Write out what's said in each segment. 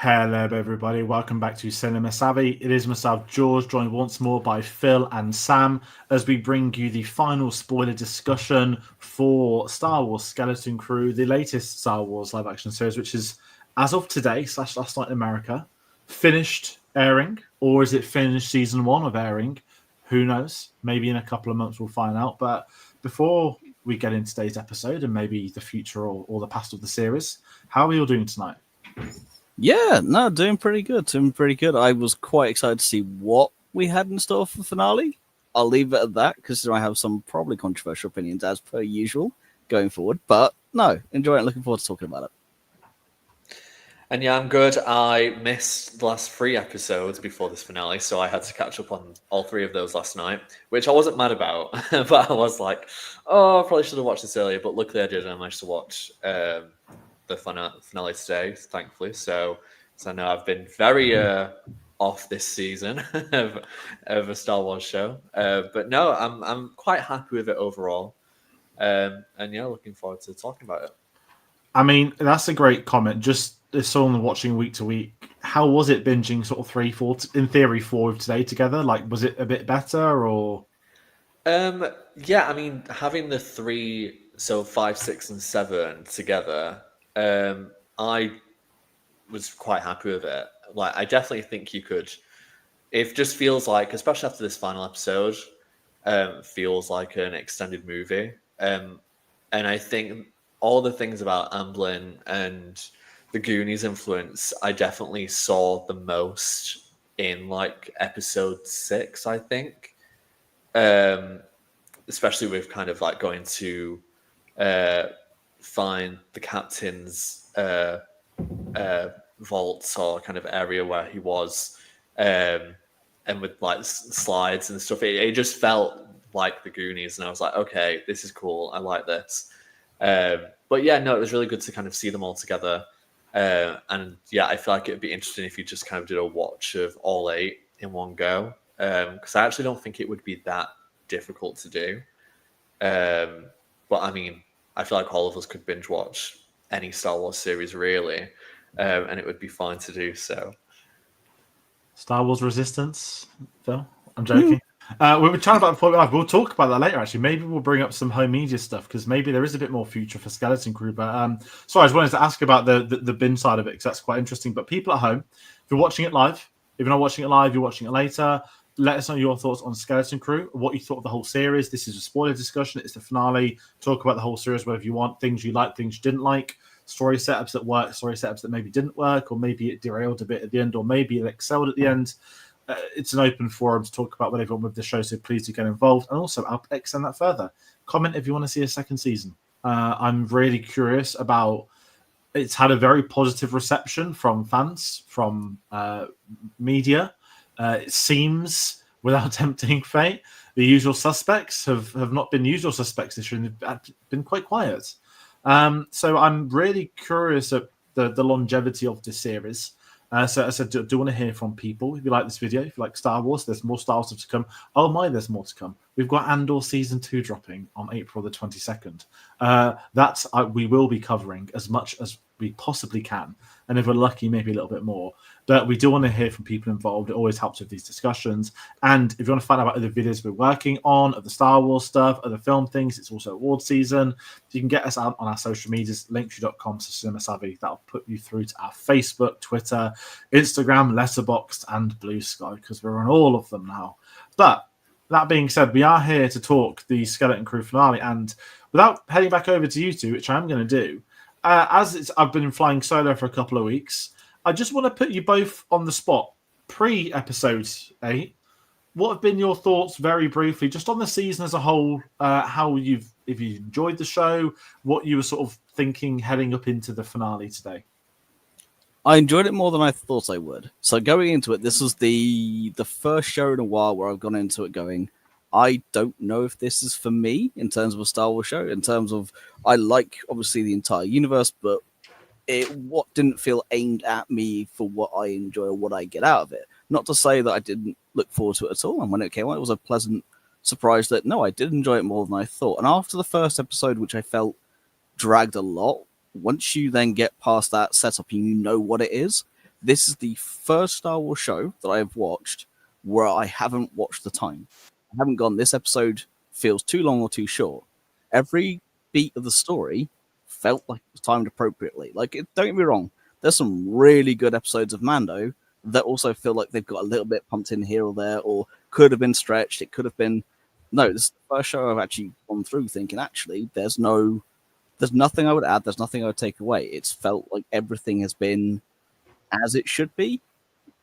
Hello, everybody. Welcome back to Cinema Savvy. It is myself, George, joined once more by Phil and Sam as we bring you the final spoiler discussion for Star Wars Skeleton Crew, the latest Star Wars live action series, which is, as of today, / last night in America, finished airing. Or is it finished season 1 of airing? Who knows? Maybe in a couple of months we'll find out. But before we get into today's episode and maybe the future or the past of the series, how are we all doing tonight? Yeah, no, doing pretty good. I was quite excited to see what we had in store for the finale. I'll leave it at that because I have some probably controversial opinions as per usual going forward. But no, enjoy it. Looking forward to talking about it. And yeah, I'm good. I missed the last 3 episodes before this finale, so I had to catch up on all 3 of those last night, which I wasn't mad about. But I was like, oh, I probably should have watched this earlier. But luckily I did, and I managed to watch the finale today, thankfully. So I know I've been very off this season of a Star Wars show, but no, I'm quite happy with it overall, and yeah, looking forward to talking about it. I mean, that's a great comment. Just as someone watching week to week, how was it binging sort of 3, 4, in theory 4 of today together? Like, was it a bit better or? Yeah, I mean, having the 3, so 5, 6, and 7 together. I was quite happy with it. Like, I definitely think you could. It just feels like, especially after this final episode, feels like an extended movie. And I think all the things about Amblin and the Goonies influence, I definitely saw the most in like episode 6, I think. Especially with kind of like going to find the captain's vault or kind of area where he was, and with like slides and stuff. It just felt like the Goonies, and I was like, okay, this is cool. I like this. But yeah, no, it was really good to kind of see them all together. And yeah, I feel like it'd be interesting if you just kind of did a watch of all 8 in one go, because I actually don't think it would be that difficult to do. But I mean, I feel like all of us could binge watch any Star Wars series really, and it would be fine to do so. Star Wars Resistance, Phil? I'm joking. We were chatting about before. We'll talk about that later, actually. Maybe we'll bring up some home media stuff because maybe there is a bit more future for Skeleton Crew. But sorry, I just wanted to ask about the bin side of it because that's quite interesting. But people at home, if you're watching it live, if you're not watching it live, you're watching it later. Let us know your thoughts on Skeleton Crew, what you thought of the whole series. This is a spoiler discussion. It's the finale. Talk about the whole series, whatever you want, things you like, things you didn't like, story setups that work, story setups that maybe didn't work, or maybe it derailed a bit at the end, or maybe it excelled at the end. It's an open forum to talk about whatever you want with the show, so please do get involved. And also, I'll extend that further. Comment if you want to see a second season. I'm really curious about. It's had a very positive reception from fans, from media. It seems, without tempting fate, the usual suspects have not been usual suspects this year. They've been quite quiet. So I'm really curious at the longevity of this series. So I said, do want to hear from people. If you like this video, if you like Star Wars, there's more Star Wars stuff to come. Oh my, there's more to come. We've got Andor Season 2 dropping on April the 22nd. That's we will be covering as much as we possibly can. And if we're lucky, maybe a little bit more. But we do want to hear from people involved. It always helps with these discussions. And if you want to find out about other videos we're working on, of the Star Wars stuff, other film things, it's also award season. You can get us out on our social medias, linktree.com/cinemasavvy. That'll put you through to our Facebook, Twitter, Instagram, Letterboxd, and Blue Sky, because we're on all of them now. But that being said, we are here to talk the Skeleton Crew finale. And without heading back over to you two, which I'm going to do, I've been flying solo for a couple of weeks, I just want to put you both on the spot. Pre-episode 8, what have been your thoughts, very briefly, just on the season as a whole? If you enjoyed the show, what you were sort of thinking heading up into the finale today? I enjoyed it more than I thought I would. So going into it, this was the first show in a while where I've gone into it going, I don't know if this is for me in terms of a Star Wars show. In terms of, I like obviously the entire universe, but what didn't feel aimed at me for what I enjoy or what I get out of it. Not to say that I didn't look forward to it at all. And when it came out, it was a pleasant surprise that no, I did enjoy it more than I thought. And after the first episode, which I felt dragged a lot, once you then get past that setup and you know what it is, this is the first Star Wars show that I have watched where I haven't watched the time. I haven't gone, this episode feels too long or too short. Every beat of the story felt like it was timed appropriately. Like, don't get me wrong, there's some really good episodes of Mando that also feel like they've got a little bit pumped in here or there, or could have been stretched. It could have been. No, this is the first show I've actually gone through thinking, actually, there's nothing I would add, there's nothing I would take away. It's felt like everything has been as it should be.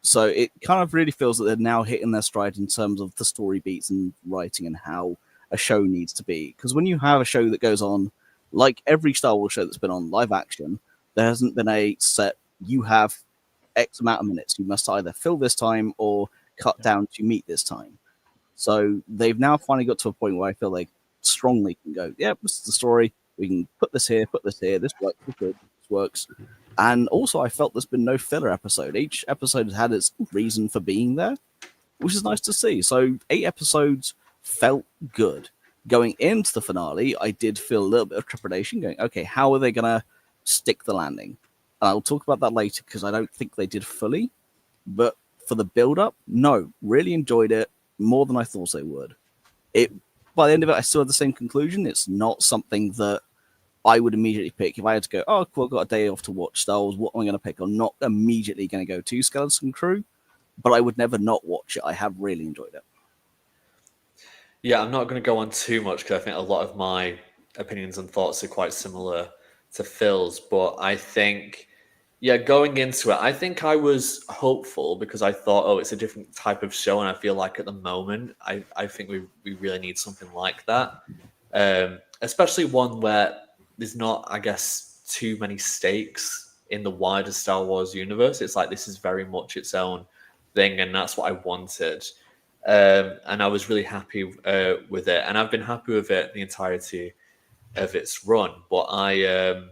So it kind of really feels that they're now hitting their stride in terms of the story beats and writing and how a show needs to be. Because when you have a show that goes on, like every Star Wars show that's been on live action, there hasn't been a set, you have X amount of minutes. You must either fill this time or cut down to meet this time. So they've now finally got to a point where I feel like strongly can go, yeah, this is the story. We can put this here, this works, this works. And also, I felt there's been no filler episode. Each episode has had its reason for being there, which is nice to see. So 8 episodes felt good. Going into the finale, I did feel a little bit of trepidation, going, okay, how are they going to stick the landing? And I'll talk about that later because I don't think they did fully. But for the build-up, no, really enjoyed it more than I thought I would. By the end of it, I still had the same conclusion. It's not something that I would immediately pick. If I had to go, oh, cool, I've got a day off to watch Star Wars, what am I going to pick? I'm not immediately going to go to Skeleton Crew, but I would never not watch it. I have really enjoyed it. Yeah, I'm not going to go on too much because I think a lot of my opinions and thoughts are quite similar to Phil's, but I think, yeah, going into it, I think I was hopeful because I thought, oh, it's a different type of show, and I feel like at the moment, I think we really need something like that, especially one where there's not, I guess, too many stakes in the wider Star Wars universe. It's like this is very much its own thing, and that's what I wanted. And I was really happy with it, and I've been happy with it the entirety of its run. But I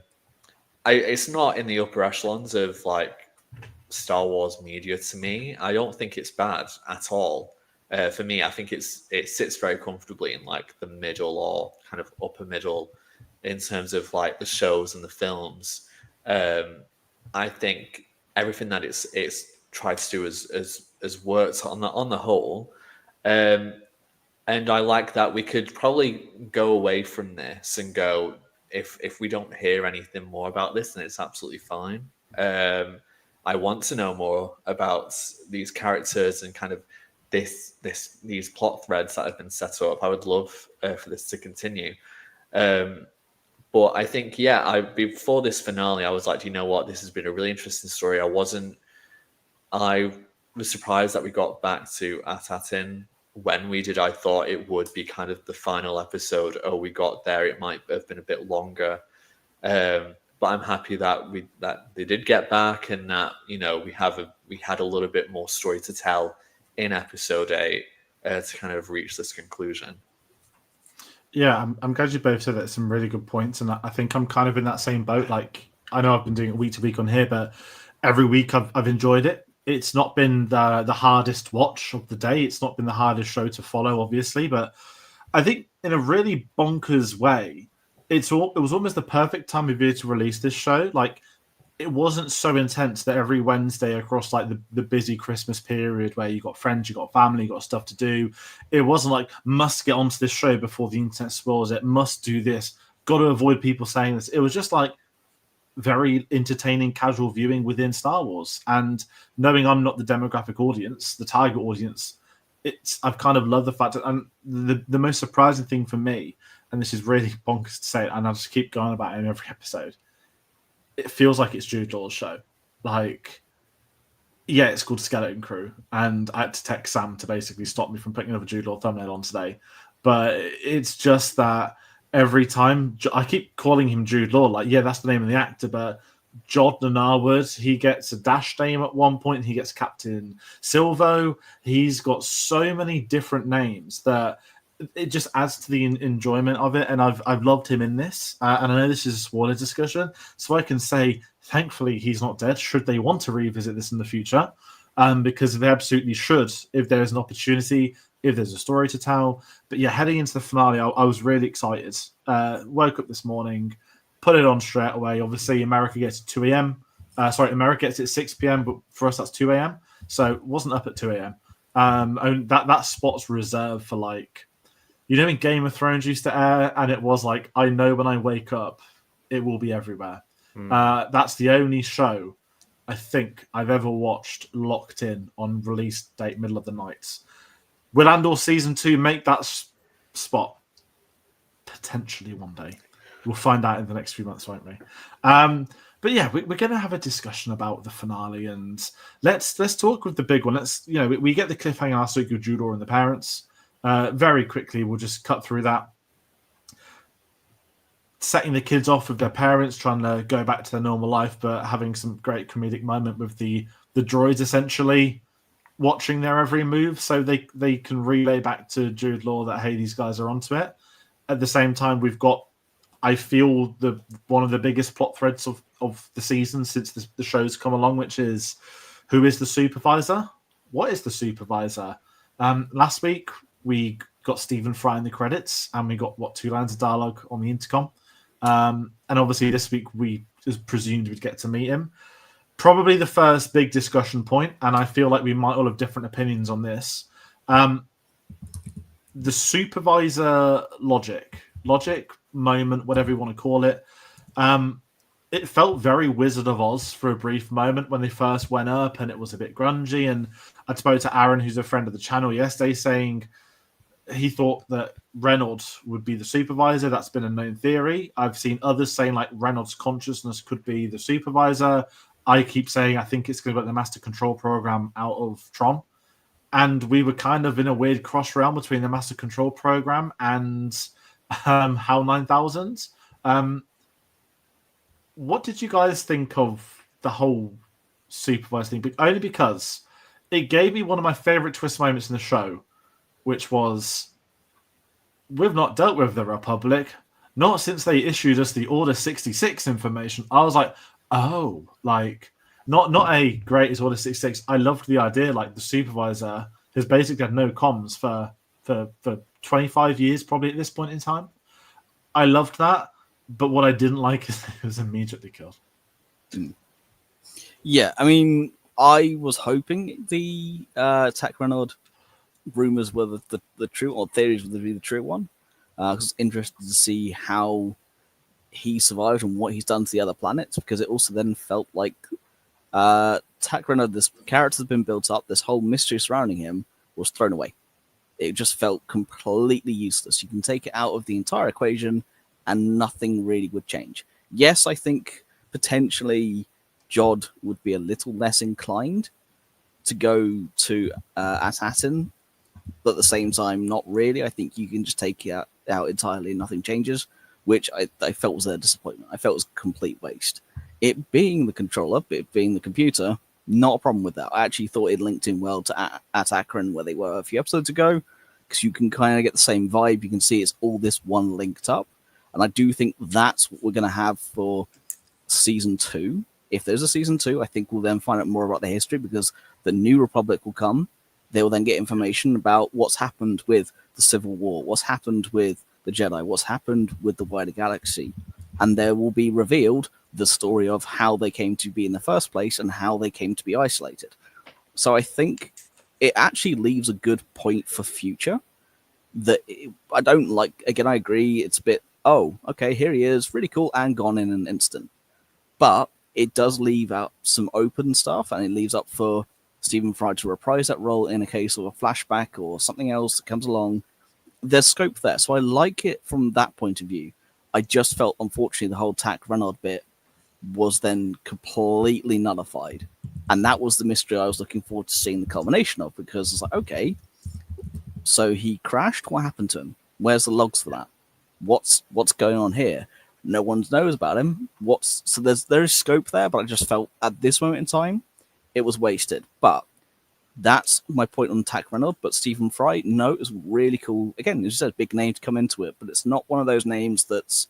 it's not in the upper echelons of like Star Wars media to me. I don't think it's bad at all. For me, I think it sits very comfortably in like the middle or kind of upper middle in terms of like the shows and the films. I think everything that it's tried to do has worked on the whole. And I like that we could probably go away from this and go, if we don't hear anything more about this, then it's absolutely fine. I want to know more about these characters and kind of these plot threads that have been set up. I would love for this to continue. But I think, yeah, before this finale, I was like, you know what, this has been a really interesting story. I was surprised that we got back to Atatin when we did. I thought it would be kind of the final episode. Oh, we got there. It might have been a bit longer. But I'm happy that they did get back, and that, you know, we had a little bit more story to tell in episode 8 to kind of reach this conclusion. Yeah, I'm glad you both said that. Some really good points, and I think I'm kind of in that same boat. Like, I know I've been doing it week to week on here, but every week I've enjoyed it. It's not been the hardest watch of the day. It's not been the hardest show to follow, obviously, but I think in a really bonkers way, it was almost the perfect time of year to release this show. Like, it wasn't so intense that every Wednesday across like the busy Christmas period where you got friends, you got family, you got stuff to do. It wasn't like must get onto this show before the internet spoils it, must do this, got to avoid people saying this. It was just like very entertaining, casual viewing within Star Wars. And knowing I'm not the demographic audience, the target audience, I've kind of loved the fact that, and the most surprising thing for me, and this is really bonkers to say, and I'll just keep going about it in every episode, it feels like it's Jude Law's show. Like, yeah, it's called Skeleton Crew, and I had to text Sam to basically stop me from putting another Jude Law thumbnail on today. But it's just that every time I keep calling him Jude Law, like, yeah, that's the name of the actor, but Jordan Arwood, he gets a dash name at one point, he gets Captain Silvo. He's got so many different names that it just adds to the enjoyment of it, and I've loved him in this. And I know this is a spoiler discussion, so I can say, thankfully, he's not dead. Should they want to revisit this in the future, because they absolutely should, if there is an opportunity, if there's a story to tell. But yeah, heading into the finale, I was really excited. Woke up this morning, put it on straight away. Obviously, America gets at 2 a.m. Sorry, America gets it at 6 p.m., but for us that's 2 a.m. So it wasn't up at 2 a.m. And that spot's reserved for like, when Game of Thrones used to air, and it was like, I know when I wake up, it will be everywhere. That's the only show I think I've ever watched locked in on release date, middle of the night. Will Andor season 2 make that spot? Potentially one day. We'll find out in the next few months, won't we? But yeah, we're going to have a discussion about the finale, and let's talk with the big one. We get the cliffhanger last week with Jude and the parents. Very quickly, we'll just cut through that. Setting the kids off with their parents, trying to go back to their normal life, but having some great comedic moment with the droids essentially watching their every move, so they can relay back to Jude Law that, hey, these guys are onto it. At the same time, we've got, I feel, one of the biggest plot threads of the season since the show's come along, which is, who is the supervisor? What is the supervisor? Last week, we got Stephen Fry in the credits, and we got, 2 lines of dialogue on the intercom. And obviously this week we just presumed we'd get to meet him. Probably the first big discussion point, and I feel like we might all have different opinions on this. The supervisor logic moment, whatever you want to call it, it felt very Wizard of Oz for a brief moment when they first went up, and it was a bit grungy. And I spoke to Aaron, who's a friend of the channel, yesterday, saying he thought that Reynolds would be the supervisor. That's been a known theory. I've seen others saying like Reynolds' consciousness could be the supervisor. I keep saying I think it's going to be like the Master Control Program out of Tron. And we were kind of in a weird cross realm between the Master Control Program and HAL 9000. What did you guys think of the whole supervisor thing? Only because it gave me one of my favorite twist moments in the show, which was, we've not dealt with the Republic, not since they issued us the Order 66 information. I was like, oh, like, not a great as Order 66. I loved the idea, like, the supervisor has basically had no comms for 25 years, probably at this point in time. I loved that, but what I didn't like is it was immediately killed. Yeah, I mean, I was hoping the Tack Reynolds rumors were the true, or theories would be the true one. I was interested to see how he survived and what he's done to the other planets, because it also then felt like Tack Reynolds, this character has been built up, this whole mystery surrounding him was thrown away. It just felt completely useless. You can take it out of the entire equation and nothing really would change. Yes, I think potentially Jod would be a little less inclined to go to Assassin, but at the same time, not really. I think you can just take it out entirely and nothing changes, which I felt was a disappointment. I felt was a complete waste. It being the controller, it being the computer, not a problem with that. I actually thought it linked in well to at Akron, where they were a few episodes ago, because you can kind of get the same vibe. You can see it's all this one linked up. And I do think that's what we're going to have for season 2. If there's a season 2, I think we'll then find out more about the history, because the New Republic will come. They will then get information about what's happened with the Civil War, what's happened with the Jedi, what's happened with the wider galaxy. And there will be revealed the story of how they came to be in the first place and how they came to be isolated. So I think it actually leaves a good point for future. I don't like, again, I agree, it's a bit, oh, okay, here he is, really cool, and gone in an instant. But it does leave out some open stuff, and it leaves up for Stephen Fry to reprise that role in a case of a flashback or something else that comes along. There's scope there, so I like it from that point of view. I just felt, unfortunately, the whole Tack Reynolds bit was then completely nullified. And that was the mystery I was looking forward to seeing the culmination of, because it's like, okay, so he crashed, what happened to him? Where's the logs for that? What's going on here? No one knows about him. So there's scope there, but I just felt at this moment in time, it was wasted. But that's my point on Tack Reynolds. But Stephen Fry, no, it was really cool. Again, it's just a big name to come into it, but it's not one of those names that's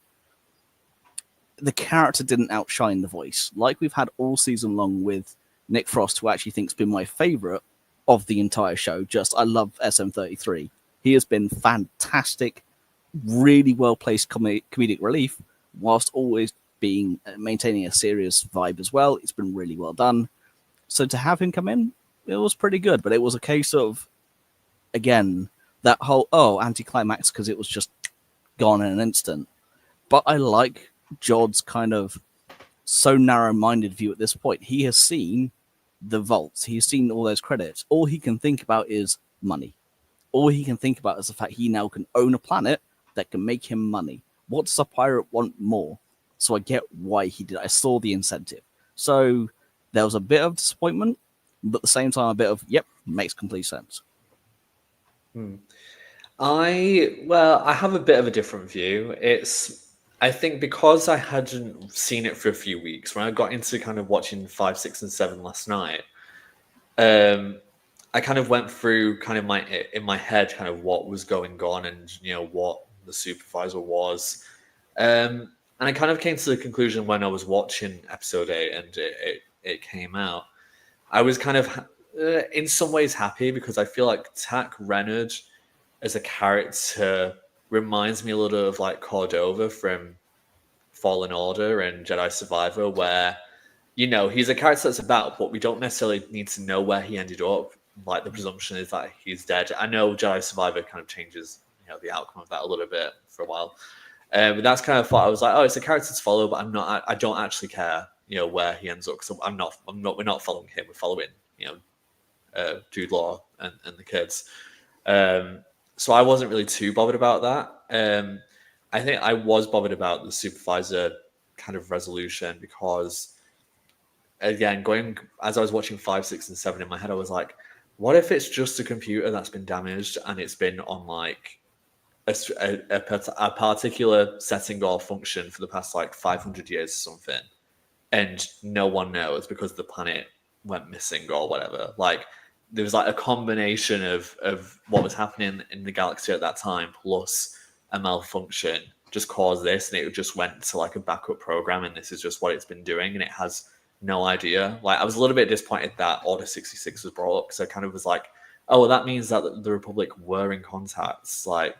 the character didn't outshine the voice, like we've had all season long with Nick Frost, who I actually think's been my favorite of the entire show. I love SM33. He has been fantastic, really well placed comedic relief, whilst always being maintaining a serious vibe as well. It's been really well done. So to have him come in, it was pretty good. But it was a case of, again, that whole anticlimax because it was just gone in an instant. But I like Jod's kind of so narrow-minded view at this point. He has seen the vaults. He's seen all those credits. All he can think about is money. All he can think about is the fact he now can own a planet that can make him money. What does a pirate want more? So I get why he did it. I saw the incentive. So there was a bit of disappointment, but at the same time, a bit of, yep, makes complete sense. I have a bit of a different view. I think because I hadn't seen it for a few weeks, when I got into kind of watching 5, 6, and 7 last night, I kind of went through kind of in my head kind of what was going on and what the Supervisor was, and I kind of came to the conclusion when I was watching episode 8 and it came out. I was kind of in some ways happy because I feel like Tak Renard as a character reminds me a little of like Cordova from Fallen Order and Jedi Survivor, where he's a character that's about, but we don't necessarily need to know where he ended up. Like the presumption is that he's dead. I know Jedi Survivor kind of changes the outcome of that a little bit for a while, but that's kind of thought. I was like, oh, it's a character to follow, but I don't actually care where he ends up, because we're not following him, we're following Jude Law and the kids. So I wasn't really too bothered about that. I think I was bothered about the Supervisor kind of resolution because, again, as I was watching 5, 6, and 7 in my head, I was like, what if it's just a computer that's been damaged and it's been on like a particular setting or function for the past like 500 years or something, and no one knows because the planet went missing or whatever. Like there was like a combination of what was happening in the galaxy at that time plus a malfunction just caused this, and it just went to like a backup program, and this is just what it's been doing, and it has no idea. Like I was a little bit disappointed that Order 66 was brought up, because I kind of was like, oh, well, that means that the Republic were in contact. Like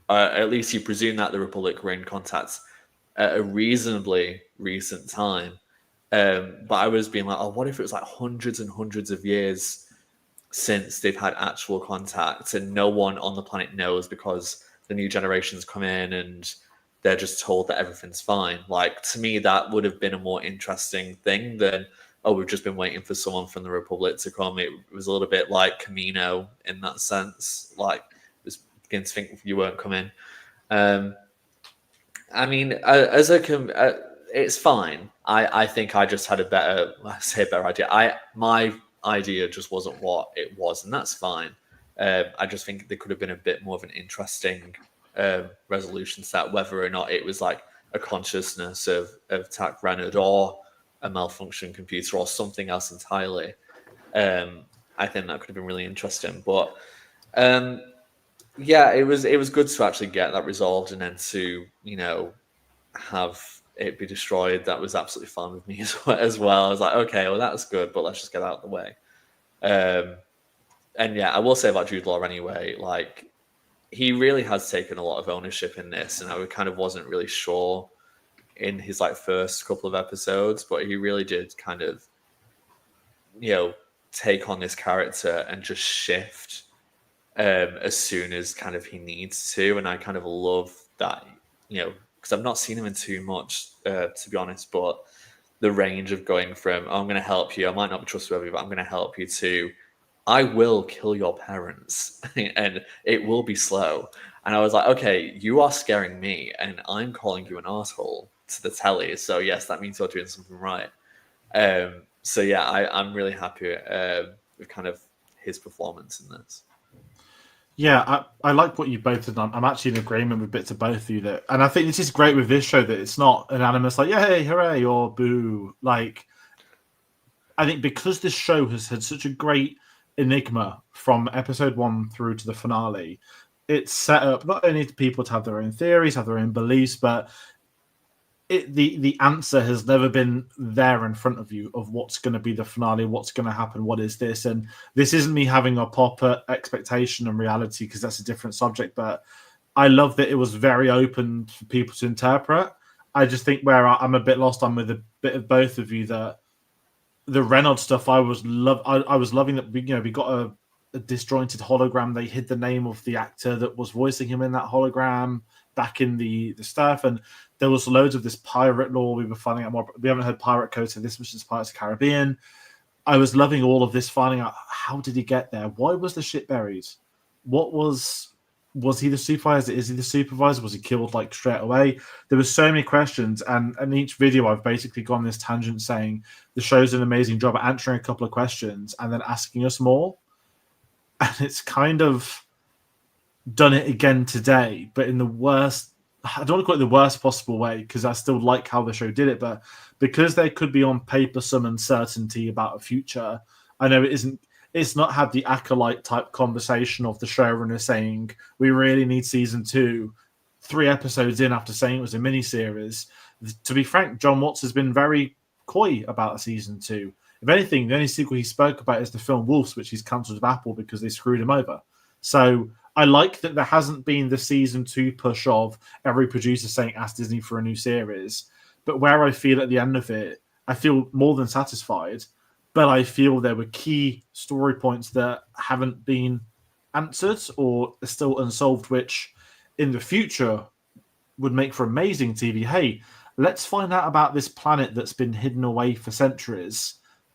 at least you presume that the Republic were in contact at a reasonably recent time. But I was being like, oh, what if it was like hundreds and hundreds of years since they've had actual contact and no one on the planet knows because the new generations come in and they're just told that everything's fine. Like, to me, that would have been a more interesting thing than, oh, we've just been waiting for someone from the Republic to come. It was a little bit like Camino in that sense. Like, it was beginning to think you weren't coming. I mean, it's fine. I think I just had a better idea. My idea just wasn't what it was, and that's fine. I just think there could have been a bit more of an interesting resolution to that, whether or not it was like a consciousness of Tak Renard or a malfunction computer or something else entirely. I think that could have been really interesting. But yeah, it was good to actually get that resolved, and then to have it be destroyed. That was absolutely fine with me as well. I was like, okay, well that's good, but let's just get out of the way. And yeah, I will say about Jude Law anyway, like he really has taken a lot of ownership in this, and I kind of wasn't really sure in his like first couple of episodes, but he really did kind of take on this character and just shift as soon as kind of he needs to. And I kind of love that, because I've not seen him in too much, to be honest, but the range of going from, oh, I'm going to help you, I might not be trustworthy, but I'm going to help you, to I will kill your parents and it will be slow. And I was like, okay, you are scaring me and I'm calling you an asshole to the telly. So yes, that means you're doing something right. So yeah, I'm really happy with kind of his performance in this. Yeah, I like what you both have done. I'm actually in agreement with bits of both of you there. And I think this is great with this show, that it's not anonymous, like, yay, hooray, or boo. Like, I think because this show has had such a great enigma from episode 1 through to the finale, it's set up not only to people to have their own theories, have their own beliefs, but the answer has never been there in front of you of what's going to be the finale, what's going to happen, what is this. And this isn't me having a pop at expectation and reality, because that's a different subject, but I love that it was very open for people to interpret. I just think where I'm a bit lost, I'm with a bit of both of you. That the Reynolds stuff, I was loving that. We got a disjointed hologram. They hid the name of the actor that was voicing him in that hologram back in the stuff, and there was loads of this pirate lore. We were finding out more. We haven't heard Pirate Code, so this was just Pirates of the Caribbean. I was loving all of this, finding out how did he get there? Why was the ship buried? What was he the supervisor? Is he the supervisor? Was he killed like straight away? There were so many questions, and in each video I've basically gone this tangent saying the show's an amazing job at answering a couple of questions and then asking us more. And it's kind of done it again today, but in the worst, I don't want to call it the worst possible way, because I still like how the show did it, but because there could be on paper some uncertainty about a future, I know it's not had the acolyte type conversation of the showrunner saying, we really need season 2, 3 episodes in after saying it was a miniseries. To be frank, John Watts has been very coy about a season 2. If anything, the only sequel he spoke about is the film Wolves, which he's cancelled with Apple because they screwed him over. So I like that there hasn't been the season 2 push of every producer saying, ask Disney for a new series. But where I feel at the end of it, I feel more than satisfied. But I feel there were key story points that haven't been answered or are still unsolved, which in the future would make for amazing TV. Hey, let's find out about this planet that's been hidden away for centuries,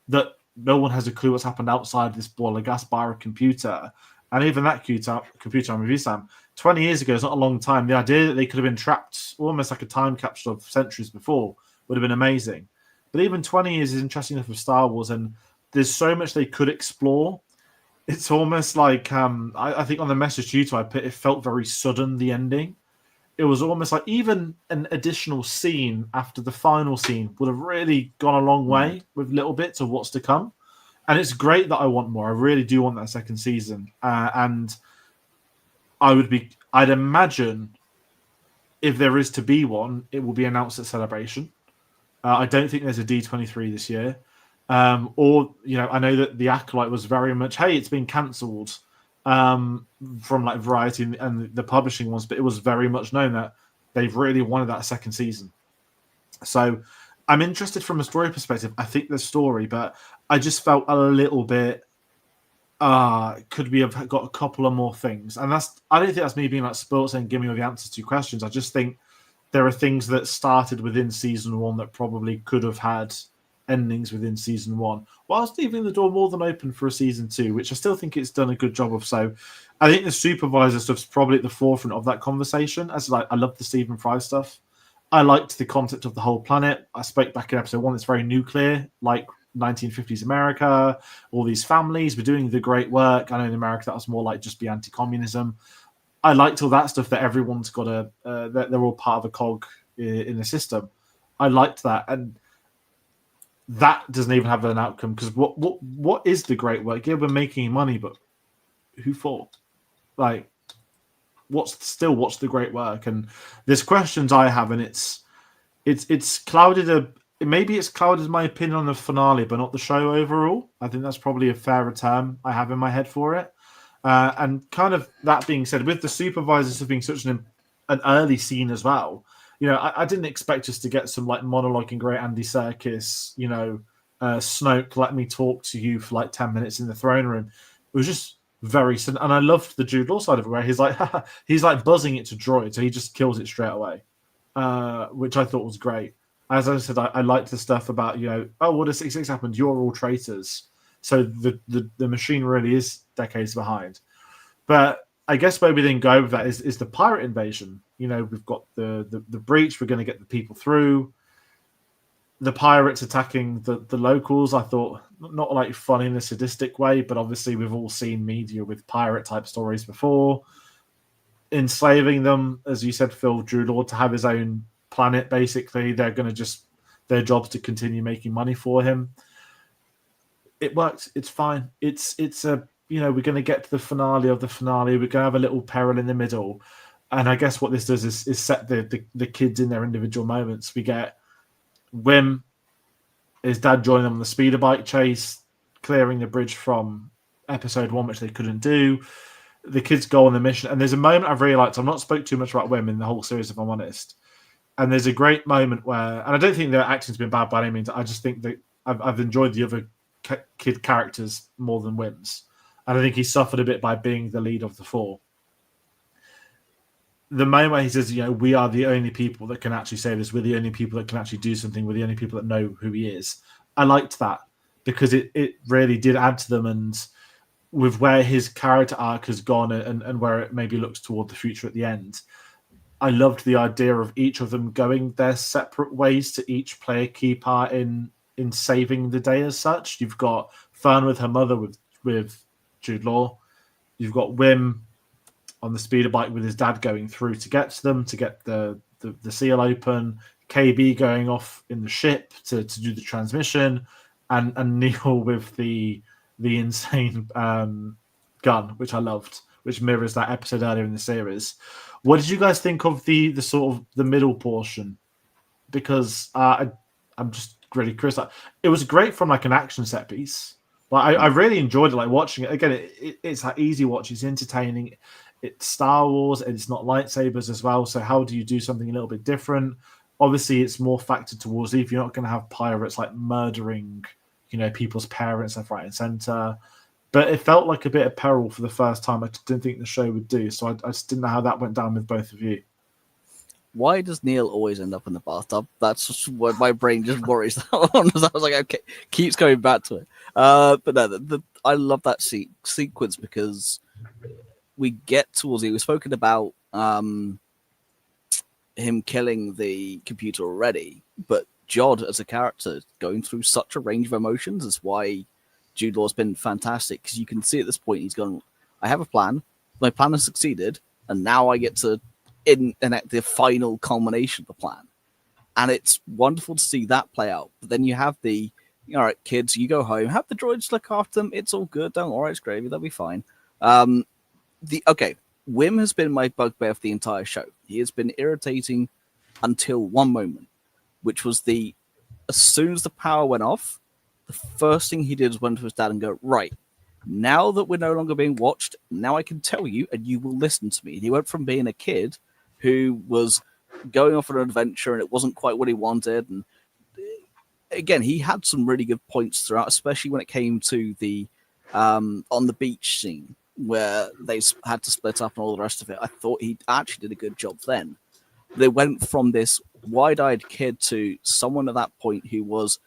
that no one has a clue what's happened outside this ball of gas by a computer. And even that computer on review, Sam, 20 years ago is not a long time. The idea that they could have been trapped almost like a time capsule of centuries before would have been amazing. But even 20 years is interesting enough with Star Wars, and there's so much they could explore. It's almost like, I think on the message to you two, I put, it felt very sudden, the ending. It was almost like even an additional scene after the final scene would have really gone a long way with little bits of what's to come. And it's great that I want more. I really do want that second season. And I'd imagine if there is to be one, it will be announced at Celebration. I don't think there's a D23 this year. I know that the Acolyte was very much, hey, it's been cancelled from like Variety and the publishing ones, but it was very much known that they've really wanted that second season. So I'm interested from a story perspective. I think the story, but I just felt a little bit, could we have got a couple of more things? And I don't think that's me being like spoiled saying, give me all the answers to questions. I just think there are things that started within season 1 that probably could have had endings within season 1, whilst leaving the door more than open for a season 2, which I still think it's done a good job of. So I think the Supervisor stuff's probably at the forefront of that conversation. As like, I love the Stephen Fry stuff. I liked the concept of the whole planet. I spoke back in episode 1, it's very nuclear, like 1950s America, all these families were doing the great work. I know in America that was more like just be anti-communism. I liked all that stuff, that everyone's got that they're all part of a cog in the system. I liked that, and that doesn't even have an outcome, because what is the great work? Yeah, we're making money, but who for? Like, what's the great work? And there's questions I have, and it's clouded maybe it's clouded my opinion on the finale, but not the show overall. I think that's probably a fairer term I have in my head for it. And kind of that being said, with the Supervisors being such an early scene as well, I didn't expect us to get some like monologuing great Andy Serkis, Snoke, let me talk to you for like 10 minutes in the throne room. It was just very, and I loved the Jude Law side of it, where he's like buzzing it to droid, so he just kills it straight away, which I thought was great. As I said, I liked the stuff about, what does 6-6 happened? You're all traitors. So the machine really is decades behind. But I guess where we then go with that is the pirate invasion. We've got the breach. We're going to get the people through. The pirates attacking the locals. I thought not like fun in a sadistic way, but obviously we've all seen media with pirate type stories before. Enslaving them, as you said, Phil, Drew Lord to have his own planet. Basically, they're going to their jobs to continue making money for him. It works. It's fine. It's a we're going to get to the finale of the finale. We're going to have a little peril in the middle, and I guess what this does is set the kids in their individual moments. We get Wim, his dad joining them on the speeder bike chase, clearing the bridge from episode 1, which they couldn't do. The kids go on the mission, and there's a moment I've really liked. I've not spoke too much about Wim in the whole series, if I'm honest. And there's a great moment where, and I don't think the acting's been bad by any means. I just think that I've enjoyed the other kid characters more than Wim's, and I think he suffered a bit by being the lead of the four. The moment where he says, we are the only people that can actually say this. We're the only people that can actually do something. We're the only people that know who he is. I liked that because it really did add to them, and with where his character arc has gone and where it maybe looks toward the future at the end, I loved the idea of each of them going their separate ways to each play a key part in saving the day as such. You've got Fern with her mother with Jude Law. You've got Wim on the speeder bike with his dad going through to get to them, to get the seal open. KB going off in the ship to do the transmission, and Neil with the insane gun, which I loved, which mirrors that episode earlier in the series. What did you guys think of the sort of the middle portion? Because I'm just really curious. It was great from like an action set piece. But I really enjoyed it, like watching it. Again, it's like easy watch. It's entertaining. It's Star Wars, and it's not lightsabers as well. So how do you do something a little bit different? Obviously, it's more factored towards if you're not going to have pirates like murdering, people's parents left, right, and center. But it felt like a bit of peril for the first time. I didn't think the show would do. So I just didn't know how that went down with both of you. Why does Neil always end up in the bathtub? That's just what my brain just worries on. I was like, okay, keeps going back to it. But no, I love that sequence because we get towards it. We've spoken about him killing the computer already, but Jod as a character going through such a range of emotions is why Jude Law's been fantastic, because you can see at this point he's gone, I have a plan, my plan has succeeded, and now I get to enact the final culmination of the plan. And it's wonderful to see that play out. But then you have all right, kids, you go home, have the droids look after them, it's all good, don't worry, it's gravy, they'll be fine. Wim has been my bugbear for the entire show. He has been irritating until one moment, which was as soon as the power went off, the first thing he did was went to his dad and go, right, now that we're no longer being watched, now I can tell you and you will listen to me. And he went from being a kid who was going off on an adventure and it wasn't quite what he wanted. And again, he had some really good points throughout, especially when it came to the on the beach scene where they had to split up and all the rest of it. I thought he actually did a good job then. They went from this wide-eyed kid to someone at that point who was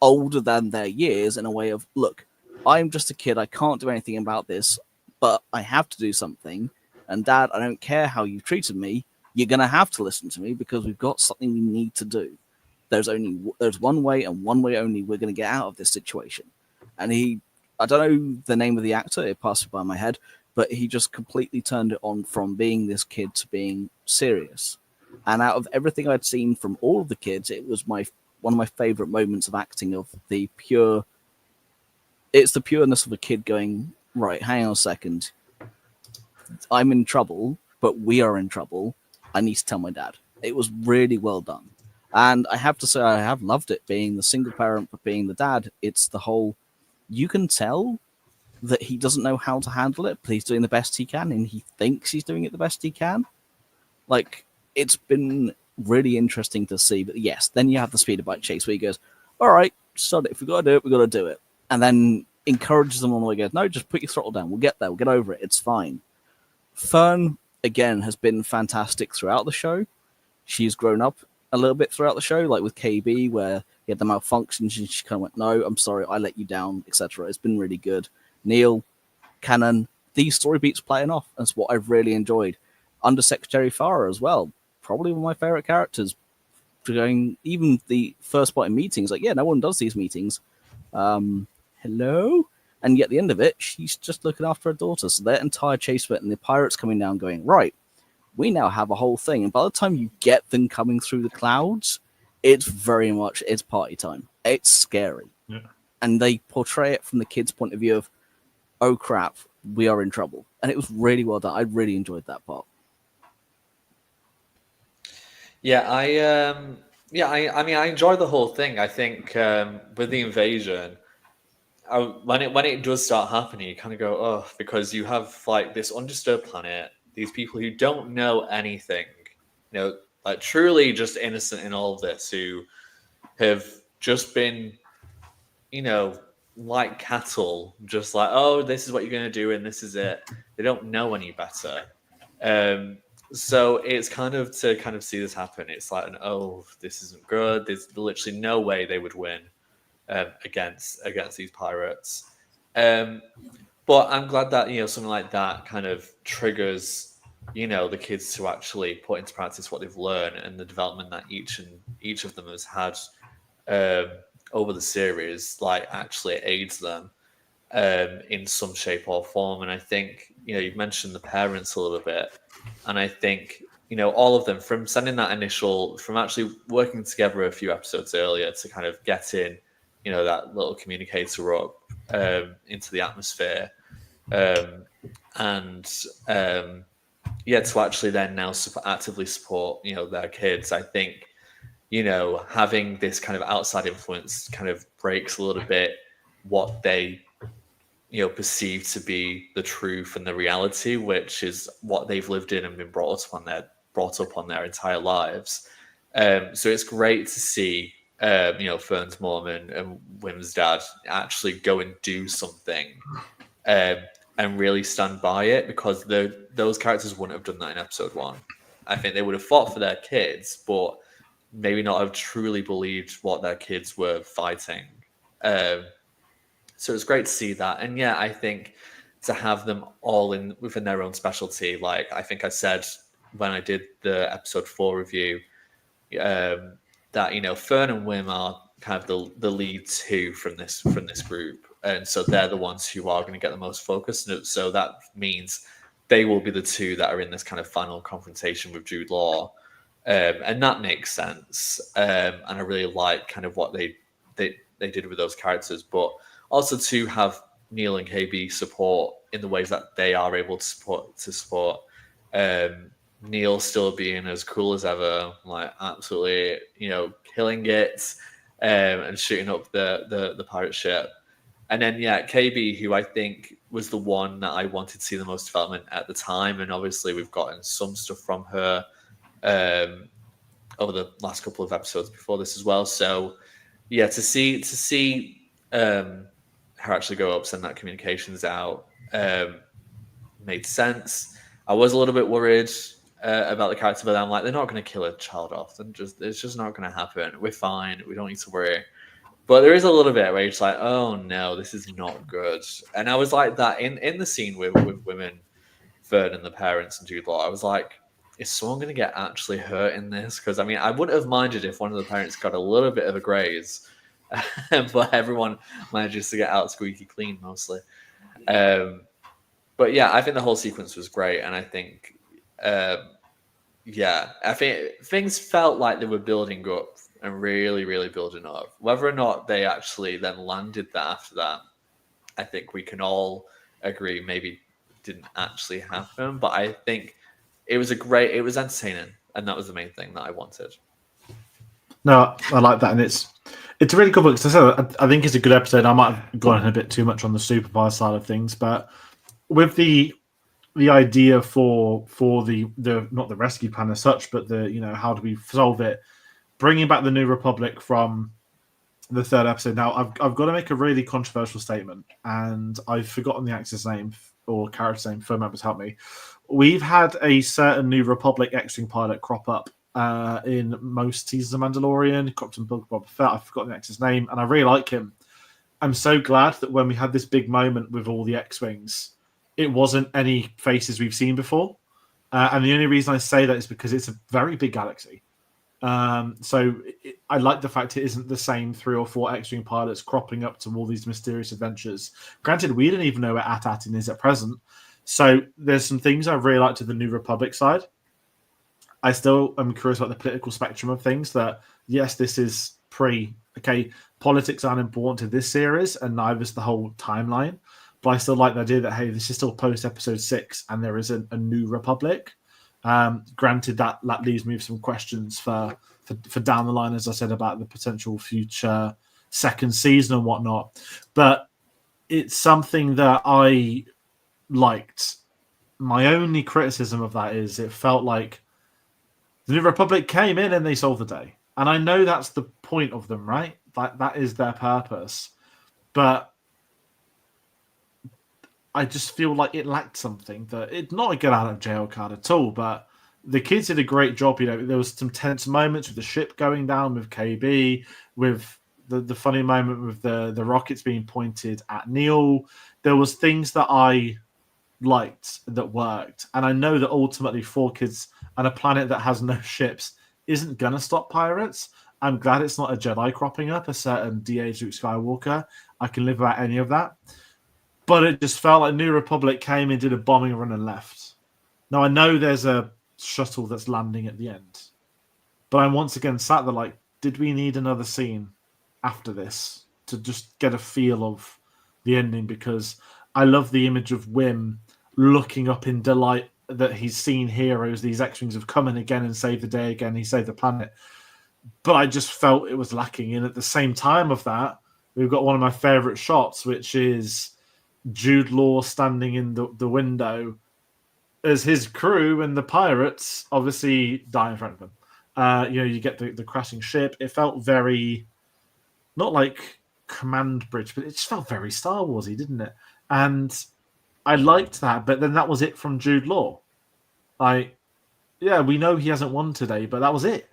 older than their years in a way of, look, I'm just a kid, I can't do anything about this, but I have to do something. And Dad, I don't care how you've treated me, you're going to have to listen to me because we've got something we need to do. There's one way and one way only we're going to get out of this situation. And I don't know the name of the actor, it passed by my head, but he just completely turned it on from being this kid to being serious. And out of everything I'd seen from all of the kids, it was one of my favorite moments of acting, of it's the pureness of a kid going, right, hang on a second, I'm in trouble, but we are in trouble. I need to tell my dad. It was really well done. And I have to say, I have loved it being the single parent, but being the dad. It's the whole, you can tell that he doesn't know how to handle it, but he's doing the best he can, and he thinks he's doing it the best he can. Like, it's been really interesting to see. But yes, then you have the speeder bike chase where he goes, all right, sod it. If we've got to do it, we've got to do it. And then encourages them on the way, goes, no, just put your throttle down. We'll get there. We'll get over it. It's fine. Fern, again, has been fantastic throughout the show. She's grown up a little bit throughout the show, like with KB, where he had the malfunctions and she kind of went, no, I'm sorry, I let you down, etc. It's been really good. Neil, Canon, these story beats playing off. That's what I've really enjoyed. Under Secretary Farah as well, probably one of my favorite characters. Going even the first part in meetings, like, yeah, no one does these meetings. Hello? And yet at the end of it, she's just looking after her daughter. So their entire chase bit and the pirates coming down going, right, we now have a whole thing. And by the time you get them coming through the clouds, it's very much, it's party time. It's scary. Yeah. And they portray it from the kid's point of view of, oh crap, we are in trouble. And it was really well done. I really enjoyed that part. Yeah, I mean, I enjoy the whole thing. I think with the invasion, when it does start happening, you kind of go, oh, because you have like this undisturbed planet, these people who don't know anything. You know, like truly just innocent in all of this, who have just been, like cattle, just like, oh, this is what you're going to do and this is it. They don't know any better. So it's kind of to kind of see this happen. It's like, oh, this isn't good. There's literally no way they would win against these pirates. But I'm glad that something like that kind of triggers the kids to actually put into practice what they've learned, and the development that each of them has had over the series, like, actually aids them in some shape or form. And I think you've mentioned the parents a little bit, and I think all of them, from sending that initial, from actually working together a few episodes earlier to kind of get in that little communicator up into the atmosphere, and to actually then now actively support their kids. I think having this kind of outside influence kind of breaks a little bit what they perceive to be the truth and the reality, which is what they've lived in and been brought up on their entire lives. So it's great to see Fern's mom and Wim's dad actually go and do something and really stand by it, because those characters wouldn't have done that in episode 1. I think they would have fought for their kids, but maybe not have truly believed what their kids were fighting. So it's great to see that. And yeah, I think to have them all within their own specialty, like I think I said when I did the episode 4 review, that Fern and Wim are kind of the lead two from this group, and so they're the ones who are going to get the most focus. So that means they will be the two that are in this kind of final confrontation with Jude Law. And that makes sense. And I really like kind of what they did with those characters, but also to have Neil and KB support in the ways that they are able to support. Neil still being as cool as ever, like absolutely, killing it, and shooting up the pirate ship. And then KB, who I think was the one that I wanted to see the most development at the time, and obviously we've gotten some stuff from her over the last couple of episodes before this as well. So to see her actually go up, send that communications out, made sense. I was a little bit worried about the character, but I'm like, they're not going to kill a child off. It's just not going to happen. We're fine. We don't need to worry. But there is a little bit where you're just like, oh no, this is not good. And I was like that in the scene with women, Fern and the parents and Jude Law. I was like, is someone going to get actually hurt in this? Because I mean, I wouldn't have minded if one of the parents got a little bit of a graze, but everyone manages to get out squeaky clean mostly. But yeah, I think the whole sequence was great, and I think, I think things felt like they were building up and really, really building up. Whether or not they actually then landed that after that, I think we can all agree maybe didn't actually happen. But I think it was entertaining, and that was the main thing that I wanted. No, I like that, and it's a really good book. Because I think it's a good episode. I might have gone a bit too much on the Supervisor side of things, but with the idea for the not the rescue plan as such, but the how do we solve it, bringing back the New Republic from the 3rd episode. Now I've got to make a really controversial statement, and I've forgotten the actor's name or character's name. Phone members help me. We've had a certain New Republic X-wing pilot crop up in most seasons of Mandalorian, Captain Boba Fett. I've forgotten the actor's name, and I really like him. I'm so glad that when we had this big moment with all the X-wings, it wasn't any faces we've seen before. And the only reason I say that is because it's a very big galaxy. So I like the fact it isn't the same 3 or 4 X-wing pilots cropping up to all these mysterious adventures. Granted, we didn't even know where AT-AT is at present. So there's some things I really like to the New Republic side. I still am curious about the political spectrum of things. That yes, this is politics aren't important to this series, and neither is the whole timeline. But I still like the idea that, hey, this is still post episode 6, and there is a New Republic. Granted, that leaves me with some questions for down the line, as I said, about the potential future second season and whatnot. But it's something that I liked. My only criticism of that is it felt like The New Republic came in and they solved the day. And I know that's the point of them, right? That is their purpose. But I just feel like it lacked something. That it's not a get out of jail card at all, but the kids did a great job. You know, there was some tense moments with the ship going down with KB, with the funny moment with the rockets being pointed at Neil. There was things that I liked that worked, and I know that ultimately 4 kids and a planet that has no ships isn't gonna stop pirates. I'm glad it's not a Jedi cropping up, a certain de-age Luke Skywalker. I can live without any of that. But it just felt like New Republic came and did a bombing run and left. Now I know there's a shuttle that's landing at the end, but I'm once again sat there like, did we need another scene after this to just get a feel of the ending? Because I love the image of Wim looking up in delight that he's seen heroes. These X-Wings have come in again and saved the day again. He saved the planet. But I just felt it was lacking. And at the same time of that, we've got one of my favorite shots, which is Jude Law standing in the window as his crew and the pirates obviously die in front of him. You get the crashing ship. It felt very, not like Command Bridge, but it just felt very Star Warsy, didn't it? And I liked that, but then that was it from Jude Law. We know he hasn't won today, but that was it.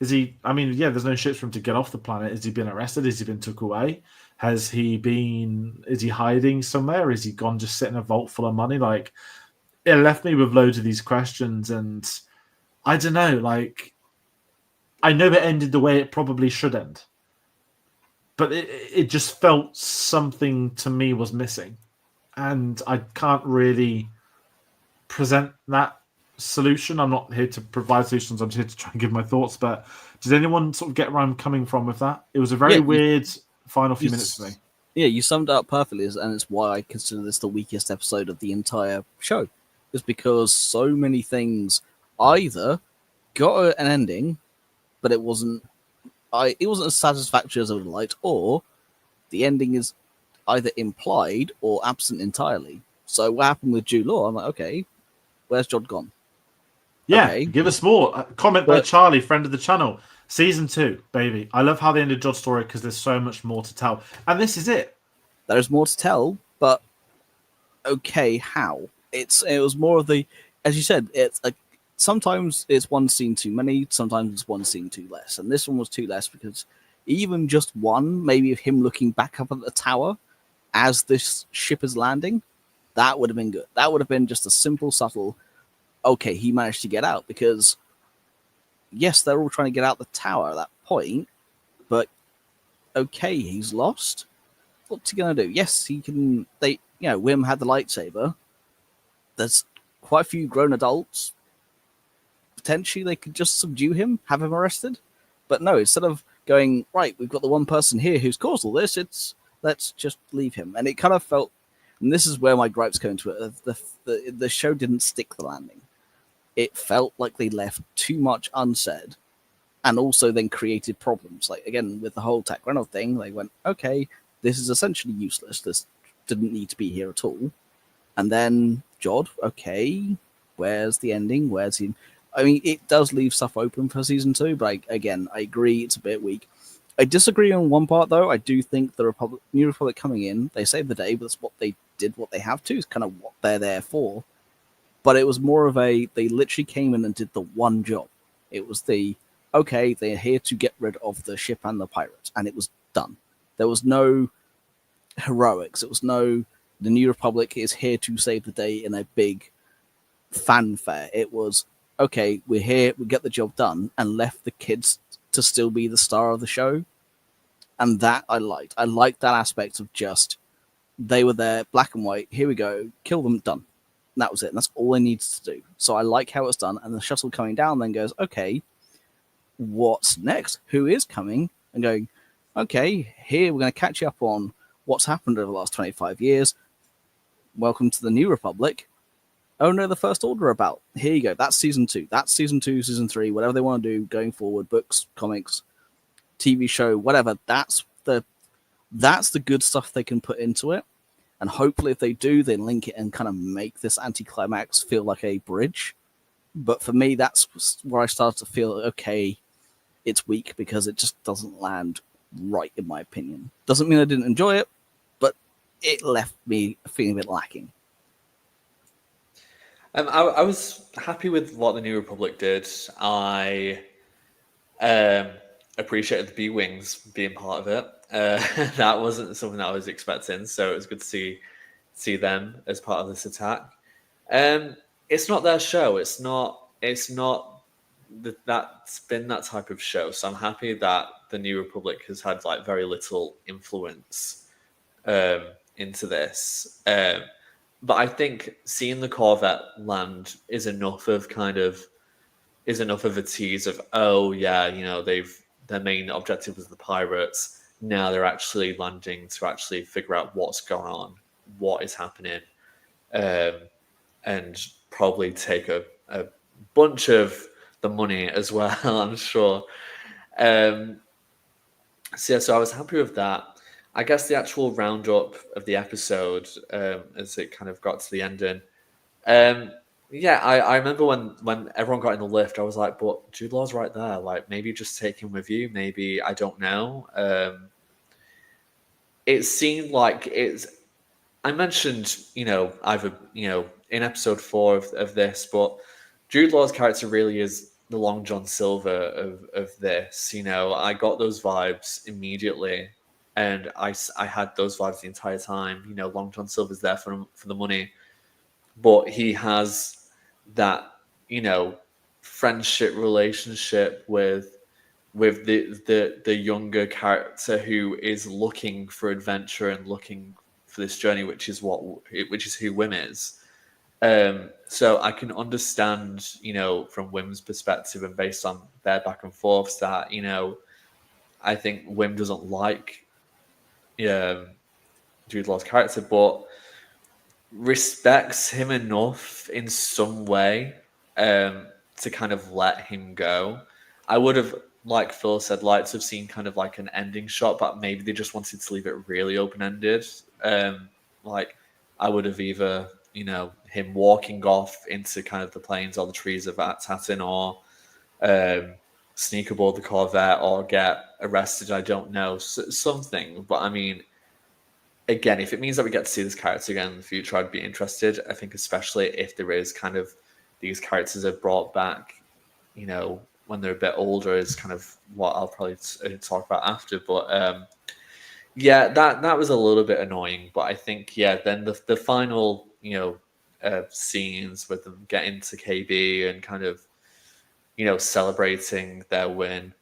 Is he? I mean, there's no ships for him to get off the planet. Has he been arrested? Has he been took away? Has he been? Is he hiding somewhere? Is he gone just sit in a vault full of money? Like, it left me with loads of these questions, and I don't know. Like, I know it ended the way it probably should end, but it just felt something to me was missing, and I can't really present that solution. I'm not here to provide solutions. I'm just here to try and give my thoughts. But did anyone sort of get where I'm coming from with that? It was a very weird final few minutes for me. Yeah, you summed it up perfectly, and it's why I consider this the weakest episode of the entire show. Is because so many things either got an ending, but it wasn't as satisfactory as I would have liked, or the ending is either implied or absent entirely. So what happened with Jude Law? I'm like, okay, where's Jod gone? Yeah, Okay. Give us more. Comment by Charlie, friend of the channel. Season 2, baby. I love how they ended Jod's story because there's so much more to tell. And this is it. There's more to tell, but okay, how? It was more of the, as you said, sometimes it's one scene too many, sometimes it's one scene too less. And this one was too less because even just one, maybe of him looking back up at the tower as this ship is landing, that would have been good. That would have been just a simple, subtle, okay, he managed to get out, because yes, they're all trying to get out the tower at that point, but okay, he's lost. What's he gonna do? Yes, he can. Wim had the lightsaber. There's quite a few grown adults. Potentially, they could just subdue him, have him arrested. But no, instead of going, right, we've got the one person here who's caused all this, let's just leave him. And it kind of felt, and this is where my gripes come into it, the show didn't stick the landing. It felt like they left too much unsaid, and also then created problems. Like, again, with the whole Tech Reynolds thing, they went, okay, this is essentially useless. This didn't need to be here at all. And then Jod, okay, where's the ending? Where's he? I mean, it does leave stuff open for season 2, but I agree it's a bit weak. I disagree on one part, though. I do think the New Republic coming in, they saved the day, but that's what they did, what they have to, is kind of what they're there for. But it was more of they literally came in and did the one job. It was okay, they're here to get rid of the ship and the pirates, and it was done. There was no heroics. It was no, the New Republic is here to save the day in a big fanfare. It was, okay, we're here, we get the job done, and left the kids to still be the star of the show. And that I liked. I liked that aspect of just, they were there, black and white, here we go, kill them, done. And that was it. And that's all they needed to do. So I like how it's done. And the shuttle coming down then goes, okay, what's next? Who is coming? And going, okay, here we're going to catch you up on what's happened over the last 25 years. Welcome to the New Republic. Oh no, the First Order are about. Here you go. That's season 2. That's season 2, season 3, whatever they want to do going forward. Books, comics, TV show, whatever. That's the good stuff they can put into it. And hopefully if they do, they link it and kind of make this anticlimax feel like a bridge. But for me, that's where I started to feel, okay, it's weak because it just doesn't land right, in my opinion. Doesn't mean I didn't enjoy it, but it left me feeling a bit lacking. I was happy with what the New Republic did. I appreciated the B-Wings being part of it. That wasn't something that I was expecting, so it was good to see them as part of this attack. It's not their show. It's not. That's been that type of show. So I'm happy that the New Republic has had like very little influence into this. But I think seeing the Corvette land is enough of a tease of, oh yeah, their main objective was the pirates. Now they're actually landing to actually figure out what's going on, what is happening, and probably take a bunch of the money as well, I'm sure. So I was happy with that. I guess the actual roundup of the episode, as it kind of got to the ending, I remember when everyone got in the lift, I was like, but Jude Law's right there. Like, maybe just take him with you. Maybe, I don't know. It seemed like I mentioned, either, in episode 4 of this, but Jude Law's character really is the Long John Silver of this. I got those vibes immediately, and I had those vibes the entire time. Long John Silver's there for the money, but he has that, friendship relationship with the younger character who is looking for adventure and looking for this journey, which is who Wim is. So I can understand, from Wim's perspective and based on their back and forths that, I think Wim doesn't like Jude Law's character, but respects him enough in some way to kind of let him go. I would have, like Phil said, liked to have seen kind of like an ending shot, but maybe they just wanted to leave it really open-ended. Like, I would have either, him walking off into kind of the plains or the trees of Tatton, or sneak aboard the Corvette or get arrested. I don't know, something. But I mean, again, if it means that we get to see this character again in the future, I'd be interested. I think especially if there is kind of these characters are brought back, when they're a bit older, is kind of what I'll probably talk about after. But that was a little bit annoying. But I think, then the final, scenes with them getting to KB and kind of, celebrating their win.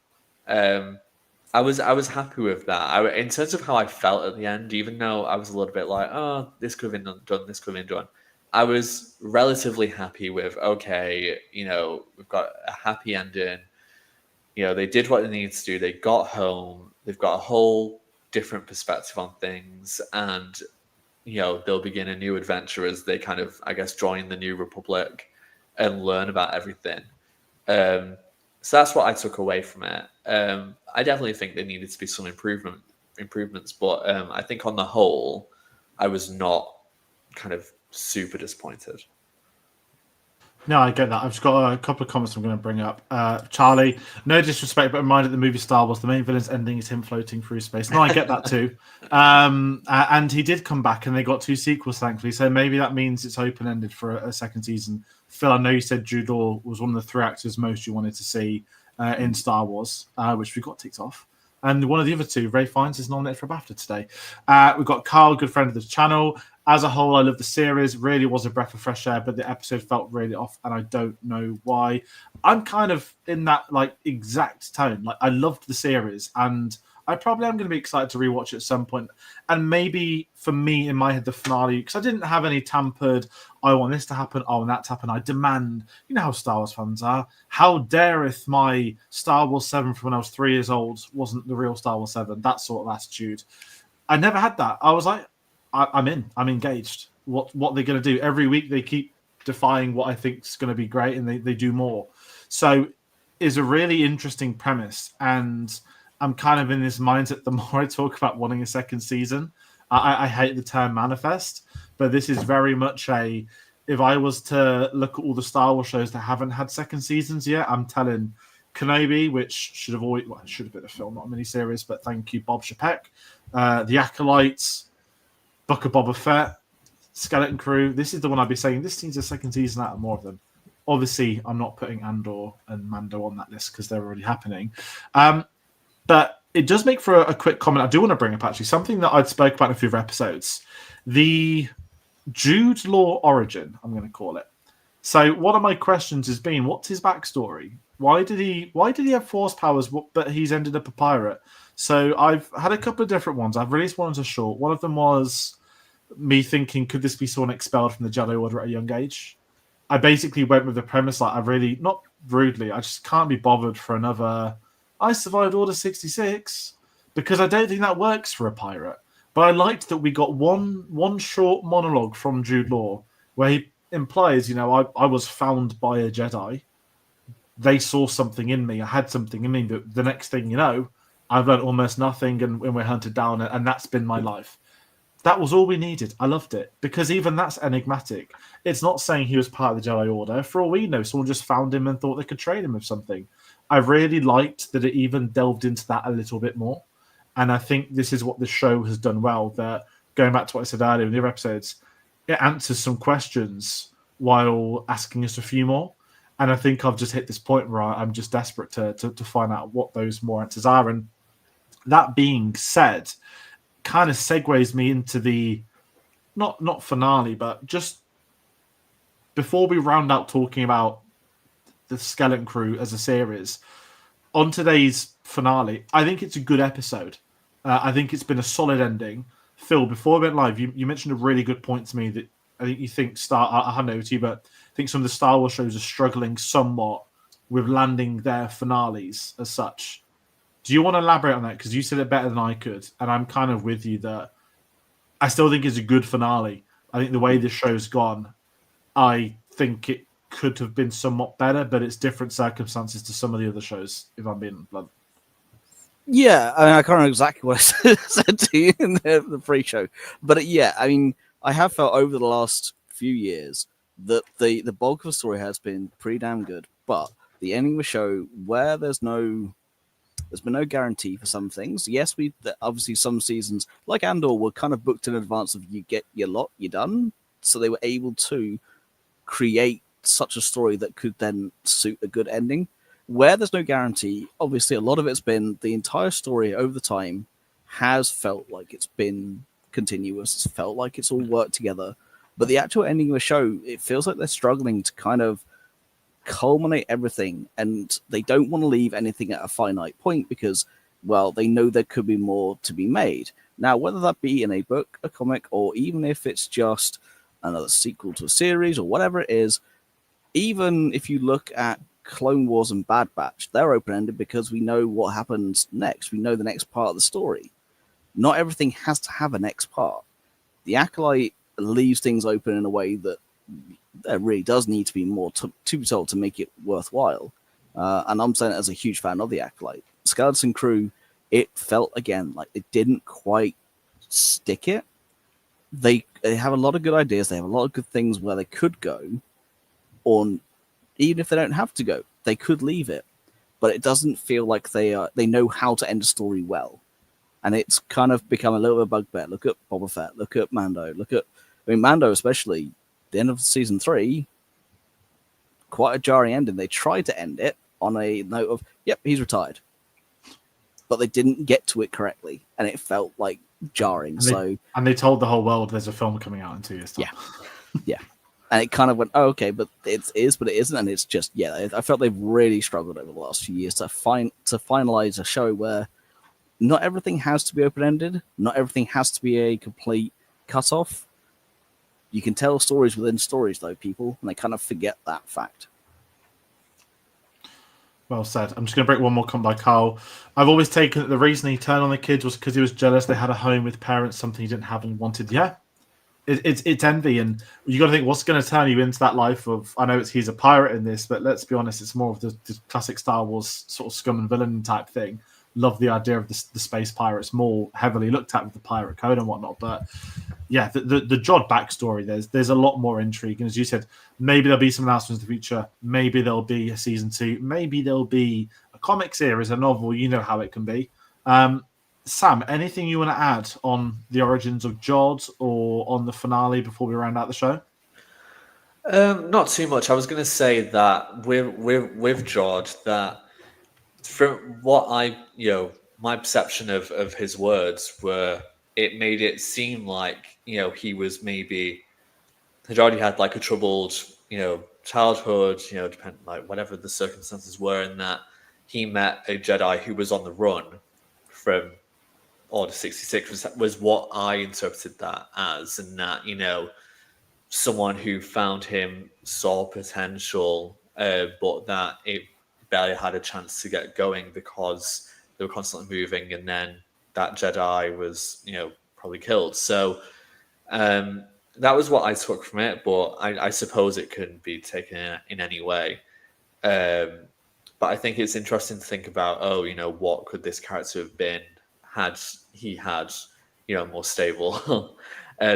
I was happy with that. In terms of how I felt at the end, even though I was a little bit like, oh, this could have been done, this could have been done, I was relatively happy with, okay, we've got a happy ending. They did what they needed to do. They got home. They've got a whole different perspective on things, and they'll begin a new adventure as they kind of, I guess, join the New Republic and learn about everything. So that's what I took away from it. I definitely think there needed to be some improvements, but I think on the whole, I was not kind of super disappointed. No, I get that. I've just got a couple of comments I'm going to bring up. Charlie, no disrespect, but remind of the movie Star Wars, the main villain's ending is him floating through space. No, I get that too. And he did come back, and they got 2 sequels, thankfully. So maybe that means it's open-ended for a second season. Phil, I know you said Jude Law was one of the 3 actors most you wanted to see in Star Wars, which we got ticked off. And one of the other 2, Ray Fiennes, is nominated for a BAFTA today. We've got Carl, good friend of the channel. As a whole, I love the series. Really was a breath of fresh air, but the episode felt really off, and I don't know why. I'm kind of in that exact tone. I loved the series, and I probably am going to be excited to rewatch it at some point. And maybe for me, in my head, the finale, because I didn't have any tampered, I want this to happen, I want that to happen. I demand, how Star Wars fans are. How dareth my Star Wars 7 from when I was 3 years old wasn't the real Star Wars 7, that sort of attitude. I never had that. I was like, I'm in. I'm engaged. What they're going to do. Every week they keep defying what I think is going to be great, and they do more. So it's a really interesting premise, and I'm kind of in this mindset the more I talk about wanting a second season. I hate the term manifest, but this is very much it if I was to look at all the Star Wars shows that haven't had second seasons yet, I'm telling Kenobi, which should have been a film, not a miniseries, but thank you, Bob Chapek. The Acolytes, Book of Boba Fett, Skeleton Crew. This is the one I'd be saying this needs a second season out of more of them. Obviously, I'm not putting Andor and Mando on that list because they're already happening. But it does make for a quick comment. I do want to bring up actually something that I'd spoke about in a few episodes. The Jude Law origin, I'm going to call it. So one of my questions has been, what's his backstory? Why did he have force powers, but he's ended up a pirate? So I've had a couple of different ones. I've released one as a short. One of them was me thinking, could this be someone expelled from the Jedi Order at a young age? I basically went with the premise, like, I really, not rudely, I just can't be bothered for another, I survived Order 66, because I don't think that works for a pirate. But I liked that we got one short monologue from Jude Law, where he implies, I was found by a Jedi. They saw something in me. I had something in me, but the next thing you know, I've learned almost nothing, and we're hunted down, and that's been my life. That was all we needed. I loved it, because even that's enigmatic. It's not saying he was part of the Jedi Order. For all we know, someone just found him and thought they could train him with something. I really liked that it even delved into that a little bit more. And I think this is what the show has done well, that going back to what I said earlier in the other episodes, it answers some questions while asking us a few more. And I think I've just hit this point where I'm just desperate to find out what those more answers are. And that being said, kind of segues me into the not finale, but just before we round out talking about the Skeleton Crew as a series, on today's finale, I think it's a good episode. I think it's been a solid ending. Phil, before we went live, you mentioned a really good point to me that I think you think I hand over to you, but I think some of the Star Wars shows are struggling somewhat with landing their finales as such. Do you want to elaborate on that? Because you said it better than I could, and I'm kind of with you that I still think it's a good finale. I think the way this show's gone, I think it could have been somewhat better, but it's different circumstances to some of the other shows, if I'm being blunt. Yeah, I mean, I can't remember exactly what I said to you in the pre-show, but yeah, I mean, I have felt over the last few years that the bulk of the story has been pretty damn good, but the ending of the show, where there's been no guarantee for some things. Yes, obviously some seasons, like Andor, were kind of booked in advance of you get your lot, you're done, so they were able to create such a story that could then suit a good ending. Where there's no guarantee, obviously a lot of it's been the entire story over the time has felt like it's been continuous. It's felt like it's all worked together. But the actual ending of the show, it feels like they're struggling to kind of culminate everything, and they don't want to leave anything at a finite point because, well, they know there could be more to be made. Now, whether that be in a book, a comic, or even if it's just another sequel to a series or whatever it is, even if you look at Clone Wars and Bad Batch, they're open-ended because we know what happens next. We know the next part of the story. Not everything has to have a next part. The Acolyte leaves things open in a way that there really does need to be more to be told to make it worthwhile. And I'm saying it as a huge fan of the Acolyte. Skeleton Crew, it felt, again, like they didn't quite stick it. They have a lot of good ideas. They have a lot of good things where they could go, or even if they don't have to go, they could leave it. But it doesn't feel like they know how to end a story well. And it's kind of become a little bit of a bugbear. Look at Boba Fett. Look at Mando. Mando especially, the end of season 3, quite a jarring ending. They tried to end it on a note of, yep, he's retired. But they didn't get to it correctly. And it felt like jarring. And they told the whole world there's a film coming out in 2 years' time. Yeah. And it kind of went, oh, okay, but it is, but it isn't. And it's just, yeah, I felt they've really struggled over the last few years to finalize a show where not everything has to be open-ended. Not everything has to be a complete cut-off. You can tell stories within stories, though, people, and they kind of forget that fact. Well said. I'm just going to break one more comment by Carl. I've always taken that the reason he turned on the kids was because he was jealous they had a home with parents, something he didn't have and wanted. Yeah, it's envy, and you got to think what's going to turn you into that life of. I know he's a pirate in this, but let's be honest, it's more of the classic Star Wars sort of scum and villain type thing. love the idea of the space pirates more heavily looked at with the pirate code and whatnot. But yeah, the Jod backstory, there's a lot more intrigue. And as you said, maybe there'll be some announcements in the future. Maybe there'll be a season 2. Maybe there'll be a comic series, a novel. You know how it can be. Sam, anything you want to add on the origins of Jod or on the finale before we round out the show? Not too much. I was going to say that with Jod, that from what my perception of his words were, it made it seem like, he was maybe had already had like a troubled, childhood, depend like whatever the circumstances were, and that he met a Jedi who was on the run from Order 66 was what I interpreted that as, and that, someone who found him saw potential, but that it barely had a chance to get going because they were constantly moving, and then that Jedi was, probably killed. So that was what I took from it, but I suppose it couldn't be taken in any way. But I think it's interesting to think about, what could this character have been had he had, more stable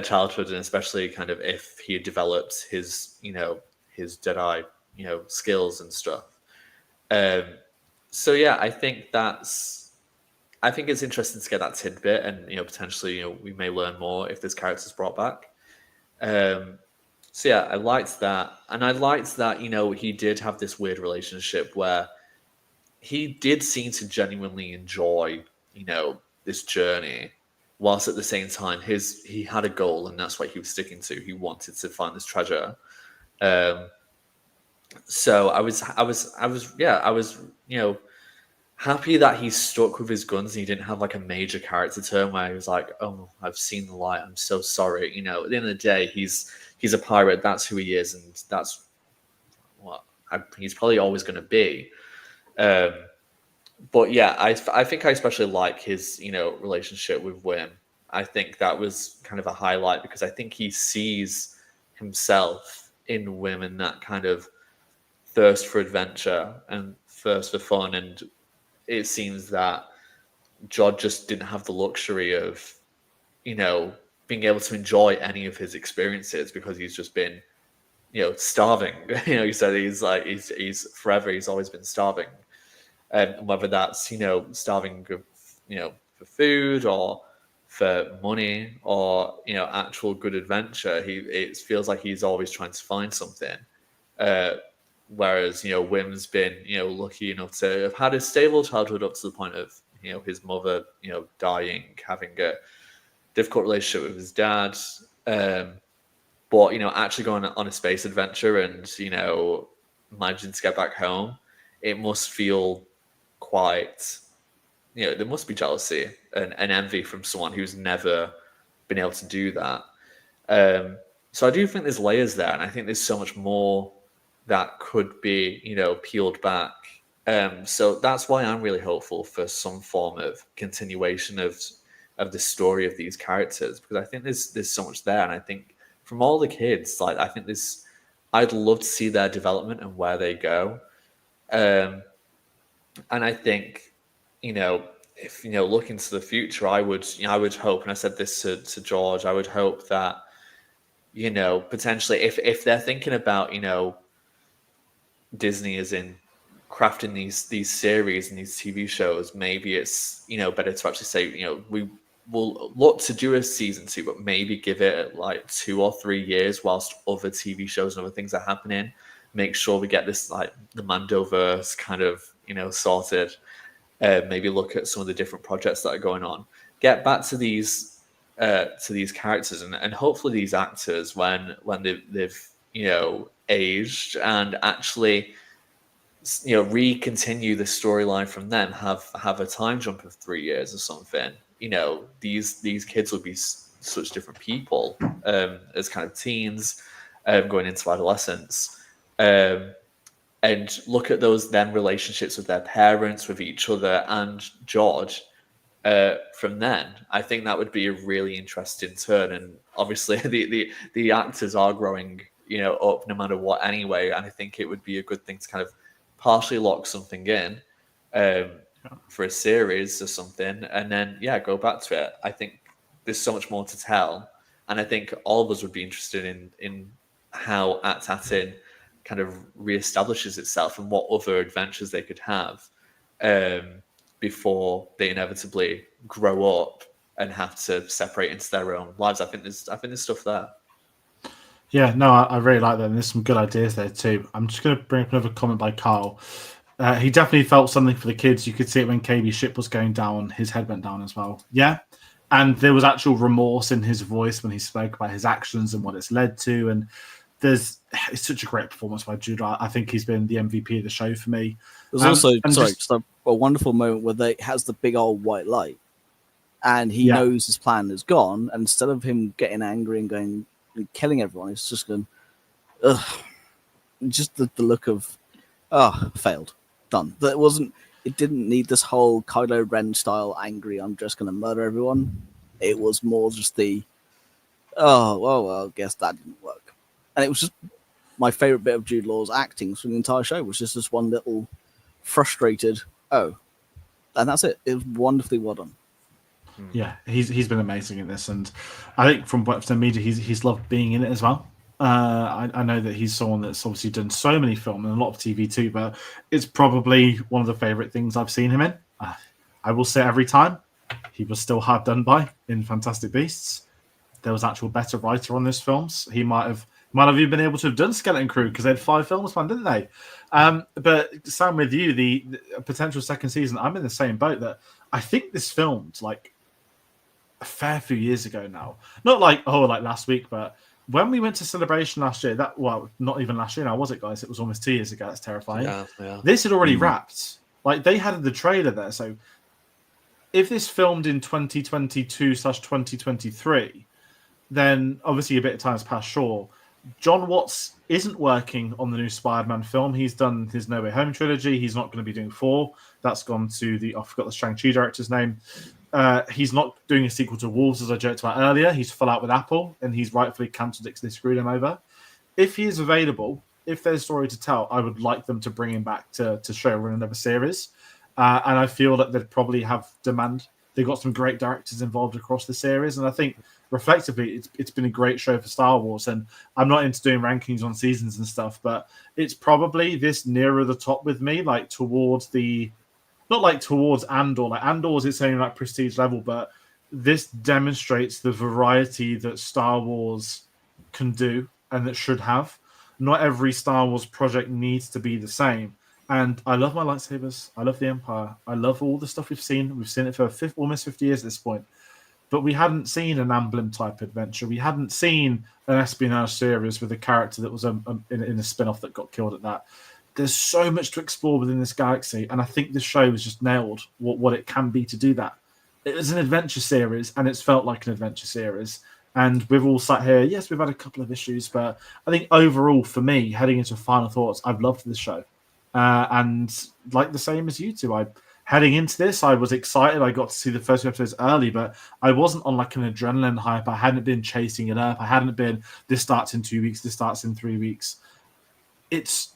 childhood, and especially kind of if he had developed his, his Jedi, skills and stuff. So yeah, I think it's interesting to get that tidbit, and potentially we may learn more if this character's brought back. So yeah, I liked that, and I liked that he did have this weird relationship where he did seem to genuinely enjoy this journey, whilst at the same time he had a goal, and that's what he was sticking to. He wanted to find this treasure. So I was happy that he stuck with his guns and he didn't have like a major character turn where he was like, "Oh, I've seen the light. I'm so sorry." At the end of the day, he's a pirate. That's who he is, and that's what he's probably always going to be. But yeah, I think I especially like his relationship with Wim. I think that was kind of a highlight because I think he sees himself in Wim and that kind of thirst for adventure and thirst for fun, and it seems that Jod just didn't have the luxury of, being able to enjoy any of his experiences because he's just been, starving. He said he's forever. He's always been starving, and whether that's starving, for food or for money or actual good adventure, it feels like he's always trying to find something. Whereas Wim's been lucky enough to have had a stable childhood up to the point of his mother dying, having a difficult relationship with his dad, but actually going on a space adventure and managing to get back home, it must feel quite there must be jealousy and envy from someone who's never been able to do that. So I do think there's layers there, and I think there's so much more that could be, peeled back. So that's why I'm really hopeful for some form of continuation of the story of these characters, because I think there's so much there, and I think from all the kids, like I think I'd love to see their development and where they go. And I think, if look into the future, I would hope, and I said this to George, I would hope that potentially if they're thinking about Disney is in crafting these series and these TV shows, maybe it's better to actually say we will look to do a season 2, but maybe give it like 2 or 3 years whilst other TV shows and other things are happening. Make sure we get this like the Mandoverse kind of sorted. Maybe look at some of the different projects that are going on. Get back to these characters and hopefully these actors when they've aged and actually re-continue the storyline from them, have a time jump of 3 years or something. These kids will be such different people as kind of teens going into adolescence, and look at them relationships with their parents, with each other, and George from then. I think that would be a really interesting turn, and obviously the actors are growing up no matter what anyway, and I think it would be a good thing to kind of partially lock something in, for a series or something, and then go back to it. I think there's so much more to tell, and I think all of us would be interested in how At-Tatin kind of reestablishes itself and what other adventures they could have before they inevitably grow up and have to separate into their own lives. I think there's stuff there. Yeah, no, I really like that. And there's some good ideas there too. I'm just going to bring up another comment by Carl. He definitely felt something for the kids. You could see it when KB's ship was going down. His head went down as well. Yeah. And there was actual remorse in his voice when he spoke about his actions and what it's led to. And it's such a great performance by Jude. I think he's been the MVP of the show for me. There's also just a wonderful moment where they has the big old white light, and he knows his plan is gone. And instead of him getting angry and going and killing everyone, he's just going, ugh. Just the look of, failed, done. It didn't need this whole Kylo Ren style angry, I'm just going to murder everyone. It was more just the, I guess that didn't work. And it was just my favorite bit of Jude Law's acting for the entire show was just this one little frustrated, and that's it. It was wonderfully well done. Yeah, he's been amazing in this, and I think from Western media, he's loved being in it as well. I know that he's someone that's obviously done so many films and a lot of TV too, but it's probably one of the favorite things I've seen him in. I will say every time he was still hard done by in Fantastic Beasts. There was actual better writer on these films. He might have even been able to have done Skeleton Crew because they had 5 films planned, didn't they? But Sam, with you, the potential second season, I'm in the same boat that I think this filmed like a fair few years ago now. Not like last week, but when we went to Celebration last year, not even last year now, was it, guys? It was almost 2 years ago. That's terrifying. Yeah. This had already wrapped. Like, they had the trailer there. So if this filmed in 2022/2023, then obviously a bit of time has passed, sure. John Watts isn't working on the new Spider-Man film. He's done his No Way Home trilogy. He's not going to be doing 4. That's gone to I forgot the Shang-Chi director's name. He's not doing a sequel to Wolves, as I joked about earlier. He's full out with Apple, and he's rightfully cancelled it because they screwed him over. If he is available, if there's a story to tell, I would like them to bring him back to show run another series. And I feel that they'd probably have demand. They've got some great directors involved across the series, and I think reflectively, it's been a great show for Star Wars. And I'm not into doing rankings on seasons and stuff, but it's probably this nearer the top with me, like towards not like towards Andor. Like Andor is its own like prestige level, but this demonstrates the variety that Star Wars can do and that should have. Not every Star Wars project needs to be the same. And I love my lightsabers. I love the Empire. I love all the stuff we've seen. We've seen it for almost 50 years at this point. But we hadn't seen an Amblin-type adventure. We hadn't seen an espionage series with a character that was in a spin-off that got killed at that. There's so much to explore within this galaxy, and I think this show has just nailed what it can be to do that. It was an adventure series, and it's felt like an adventure series. And we've all sat here. Yes, we've had a couple of issues, but I think overall, for me, heading into final thoughts, I've loved this show. And like the same as you two, heading into this, I was excited. I got to see the first few episodes early, but I wasn't on like an adrenaline hype. I hadn't been chasing it up. I hadn't been, this starts in 2 weeks, this starts in 3 weeks. It's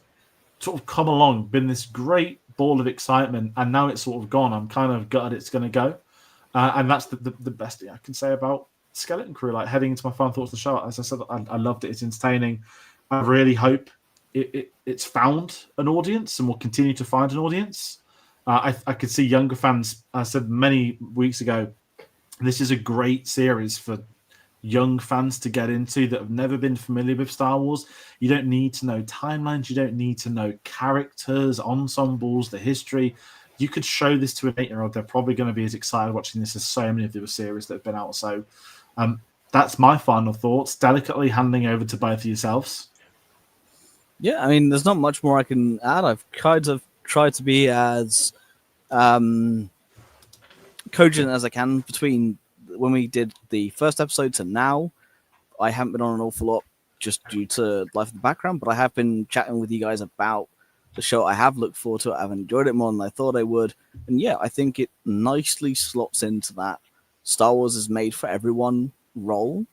sort of come along, been this great ball of excitement, and now it's sort of gone. I'm kind of gutted it's going to go. And that's the best thing I can say about Skeleton Crew. Like, heading into my final thoughts of the show, as I said, I loved it. It's entertaining. I really hope it's found an audience and will continue to find an audience. I could see younger fans. I said many weeks ago, this is a great series for young fans to get into that have never been familiar with Star Wars. You don't need to know timelines. You don't need to know characters, ensembles, the history. You could show this to an 8-year-old. They're probably going to be as excited watching this as so many of the series that have been out. So that's my final thoughts. Delicately handing over to both of yourselves. Yeah, I mean, there's not much more I can add. I've tried to be as cogent as I can between when we did the first episode to now. I haven't been on an awful lot just due to life in the background, but I have been chatting with you guys about the show. I have looked forward to it. I've enjoyed it more than I thought I would. And yeah, I think it nicely slots into that Star Wars is made for everyone role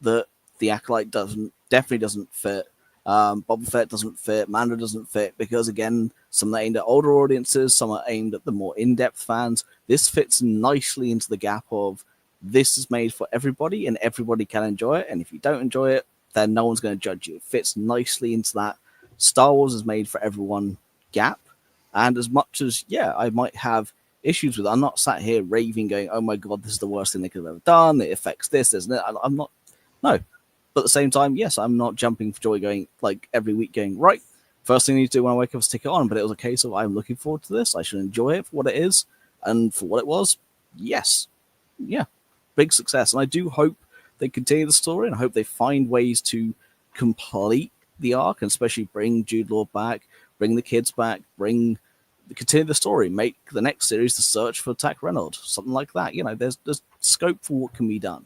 that the Acolyte definitely doesn't fit. Boba Fett doesn't fit, Mando doesn't fit, because again, some are aimed at older audiences, some are aimed at the more in-depth fans. This fits nicely into the gap of this is made for everybody and everybody can enjoy it, and if you don't enjoy it, then no one's going to judge you. It fits nicely into that Star Wars is made for everyone gap. And as much as, yeah, I might have issues with it, I'm not sat here raving going, oh my God, this is the worst thing they could have ever done. It affects this, isn't it? I'm not, no. But at the same time, yes, I'm not jumping for joy going, like, every week going, right, first thing I need to do when I wake up is stick it on. But it was a case of, I'm looking forward to this. I should enjoy it for what it is. And for what it was, yes. Yeah, big success. And I do hope they continue the story, and I hope they find ways to complete the arc, and especially bring Jude Law back, bring the kids back, continue the story, make the next series the search for Tack Reynolds, something like that. You know, there's scope for what can be done.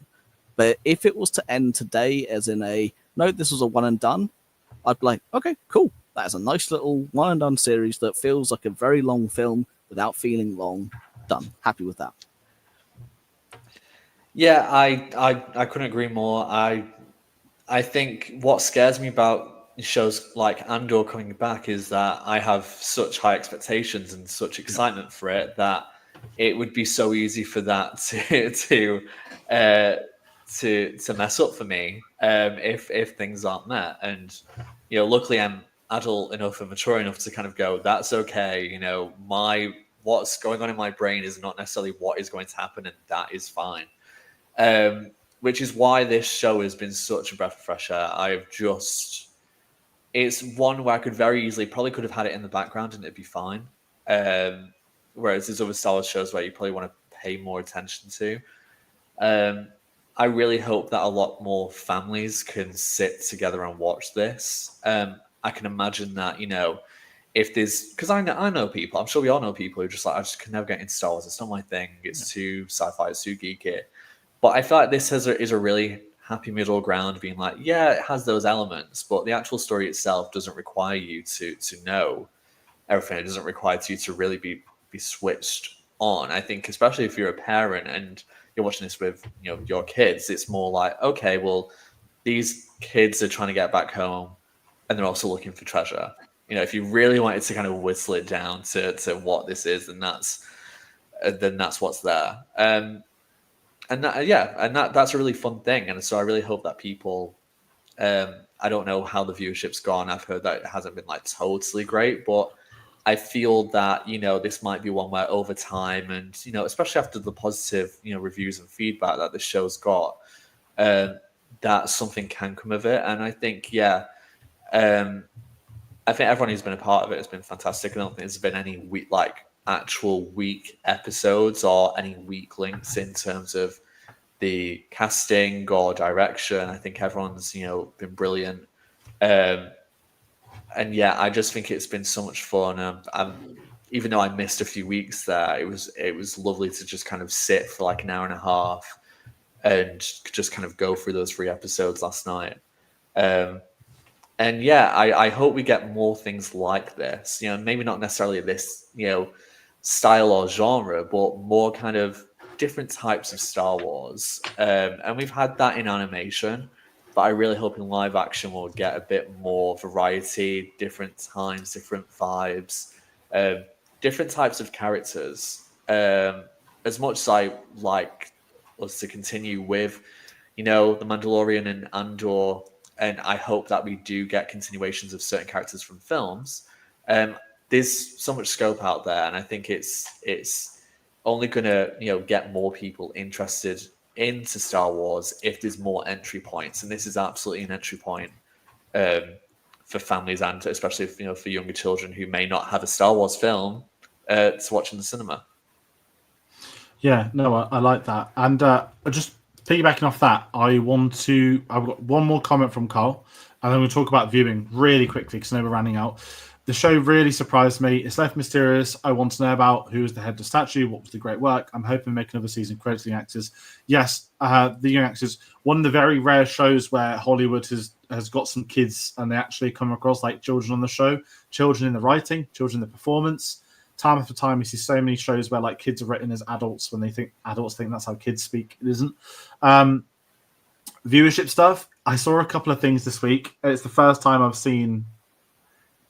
But if it was to end today as in no, this was a one and done, I'd be like, okay, cool. That's a nice little one and done series that feels like a very long film without feeling long. Done. Happy with that. Yeah, I couldn't agree more. I think what scares me about shows like Andor coming back is that I have such high expectations and such excitement for it that it would be so easy for that to mess up for me if things aren't met. And you know, luckily I'm adult enough and mature enough to kind of go, that's okay. You know, what's going on in my brain is not necessarily what is going to happen, and that is fine. Which is why this show has been such a breath of fresh air. It's one where I could very easily, probably could have had it in the background and it'd be fine. Whereas there's other Star Wars shows where you probably want to pay more attention to. I really hope that a lot more families can sit together and watch this. I can imagine that, you know, if there's, because I know people, I'm sure we all know people who are just like, I just can never get into Star Wars. It's not my thing. It's too sci-fi, it's too geeky. But I feel like this is a really happy middle ground, being like, yeah, it has those elements, but the actual story itself doesn't require you to know everything. It doesn't require you to really be switched on. I think, especially if you're a parent and you're watching this with, you know, your kids, it's more like, okay, well, these kids are trying to get back home and they're also looking for treasure. You know, if you really wanted to kind of whistle it down to what this is, then that's what's there. That's a really fun thing. And so I really hope that people, I don't know how the viewership's gone. I've heard that it hasn't been like totally great, but I feel that, you know, this might be one where over time, and, you know, especially after the positive, you know, reviews and feedback that the show's got, that something can come of it. And I think, I think everyone who's been a part of it has been fantastic. I don't think there's been any actual weak episodes or any weak links in terms of the casting or direction. I think everyone's, you know, been brilliant. And yeah, I just think it's been so much fun. Even though I missed a few weeks there, it was lovely to just kind of sit for like an hour and a half and just kind of go through those 3 episodes last night. And yeah, I hope we get more things like this. You know, maybe not necessarily this, you know, style or genre, but more kind of different types of Star Wars. And we've had that in animation, but I really hope in live action we'll get a bit more variety, different times, different vibes, different types of characters. As much as I like us to continue with, you know, The Mandalorian and Andor, and I hope that we do get continuations of certain characters from films. There's so much scope out there, and I think it's only going to, you know, get more people interested into Star Wars if there's more entry points, and this is absolutely an entry point for families, and especially if, you know, for younger children who may not have a Star Wars film to watch in the cinema. Yeah, no, I like that, and just piggybacking off that, I've got one more comment from Carl, and then we'll talk about viewing really quickly because I know we're running out. The show really surprised me. It's left mysterious. I want to know about who was the head of the statue, what was the great work. I'm hoping to make another season crediting actors. Yes, the young actors. One of the very rare shows where Hollywood has got some kids and they actually come across like children on the show, children in the writing, children in the performance. Time after time, we see so many shows where like kids are written as adults when adults think that's how kids speak. It isn't. Viewership stuff. I saw a couple of things this week. It's the first time I've seen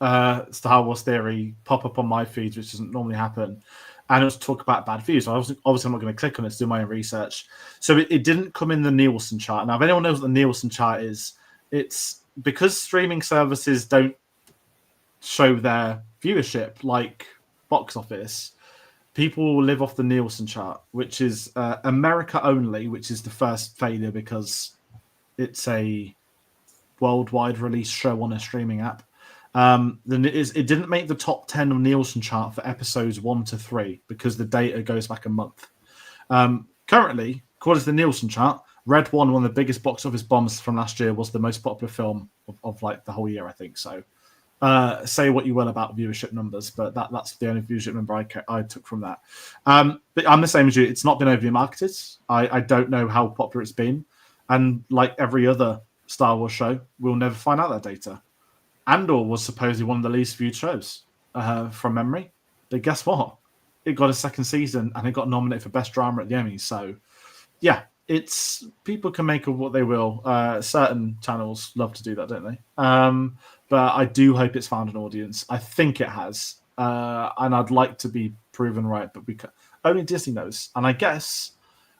Star Wars Theory pop up on my feed, which doesn't normally happen. And it was talk about bad views. So obviously, I'm not going to click on it to do my own research. So it didn't come in the Nielsen chart. Now, if anyone knows what the Nielsen chart is, it's because streaming services don't show their viewership like box office. People live off the Nielsen chart, which is America only, which is the first failure because it's a worldwide release show on a streaming app. Then it didn't make the top 10 of Nielsen chart for episodes 1 to 3 because the data goes back a month. Currently, according to the Nielsen chart, Red One of the biggest box office bombs from last year, was the most popular film of like the whole year, I think. So say what you will about viewership numbers, but that's the only viewership number I took from that. But I'm the same as you. It's not been overly marketed. I don't know how popular it's been. And like every other Star Wars show, we'll never find out that data. Andor was supposedly one of the least viewed shows from memory. But guess what? It got a second season and it got nominated for Best Drama at the Emmys. So, yeah, it's people can make of what they will. Certain channels love to do that, don't they? But I do hope it's found an audience. I think it has. And I'd like to be proven right, but only Disney knows. And I guess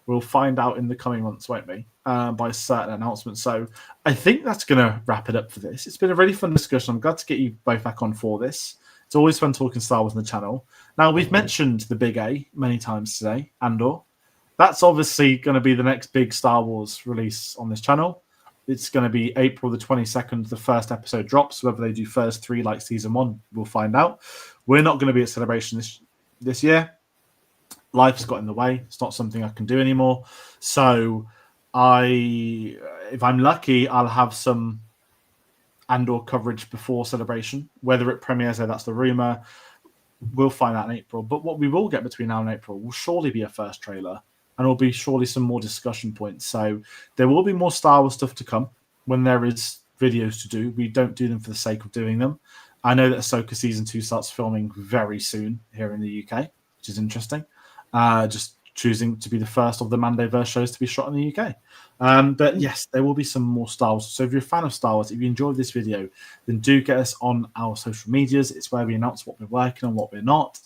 we'll find out in the coming months, won't we? By certain announcements. So I think that's going to wrap it up for this. It's been a really fun discussion. I'm glad to get you both back on for this. It's always fun talking Star Wars on the channel. Now, we've mentioned the big A many times today, Andor. That's obviously going to be the next big Star Wars release on this channel. It's going to be April the 22nd, the first episode drops. Whether they do first 3 like season 1, we'll find out. We're not going to be at Celebration this year. Life's got in the way. It's not something I can do anymore. So if I'm lucky, I'll have some Andor coverage before Celebration. Whether it premieres, that's the rumor. We'll find out in April. But what we will get between now and April will surely be a first trailer, and will be surely some more discussion points. So there will be more Star Wars stuff to come when there is videos to do. We don't do them for the sake of doing them. I know that Ahsoka Season 2 starts filming very soon here in the UK, which is interesting. Just choosing to be the first of the Mandoverse shows to be shot in the UK. But yes, there will be some more Star Wars. So if you're a fan of Star Wars, if you enjoyed this video, then do get us on our social medias. It's where we announce what we're working on, what we're not.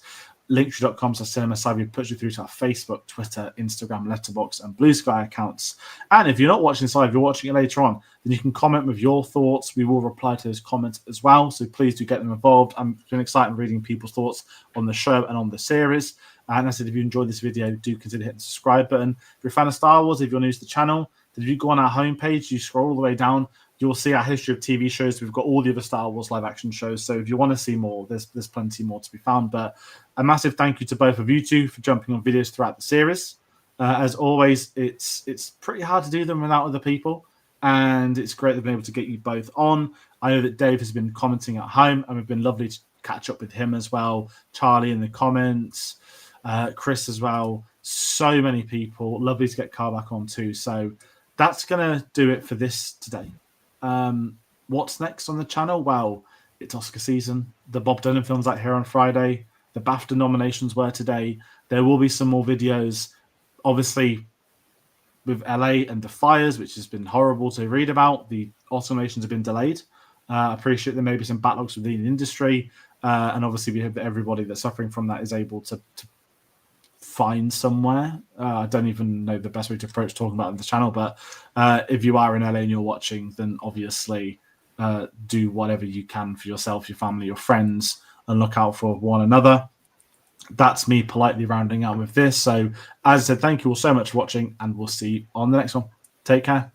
Linktree.com/CinemaSavvy puts you through to our Facebook, Twitter, Instagram, Letterboxd, and Blue Sky accounts. And if you're not watching this live, you're watching it later on, then you can comment with your thoughts. We will reply to those comments as well. So please do get them involved. It's been exciting reading people's thoughts on the show and on the series. And I said, if you enjoyed this video, do consider hitting the subscribe button. If you're a fan of Star Wars, if you're new to the channel, then if you go on our homepage, you scroll all the way down, you'll see our history of TV shows. We've got all the other Star Wars live action shows. So if you want to see more, there's plenty more to be found. But a massive thank you to both of you two for jumping on videos throughout the series. As always, it's pretty hard to do them without other people. And it's great to be able to get you both on. I know that Dave has been commenting at home, and it's been lovely to catch up with him as well. Charlie in the comments. Chris as well. So many people. Lovely to get Carl back on too. So that's going to do it for this today. What's next on the channel? Well, it's Oscar season. The Bob Dylan film's out here on Friday. The BAFTA nominations were today. There will be some more videos. Obviously, with LA and the fires, which has been horrible to read about, the Oscar nominations have been delayed. I appreciate there may be some backlogs within the industry. And obviously, we hope that everybody that's suffering from that is able to find somewhere. I don't even know the best way to approach talking about it on the channel, but if you are in LA and you're watching, then obviously do whatever you can for yourself, your family, your friends, and look out for one another. That's me politely rounding out with this. So as I said, thank you all so much for watching, and we'll see you on the next one. Take care.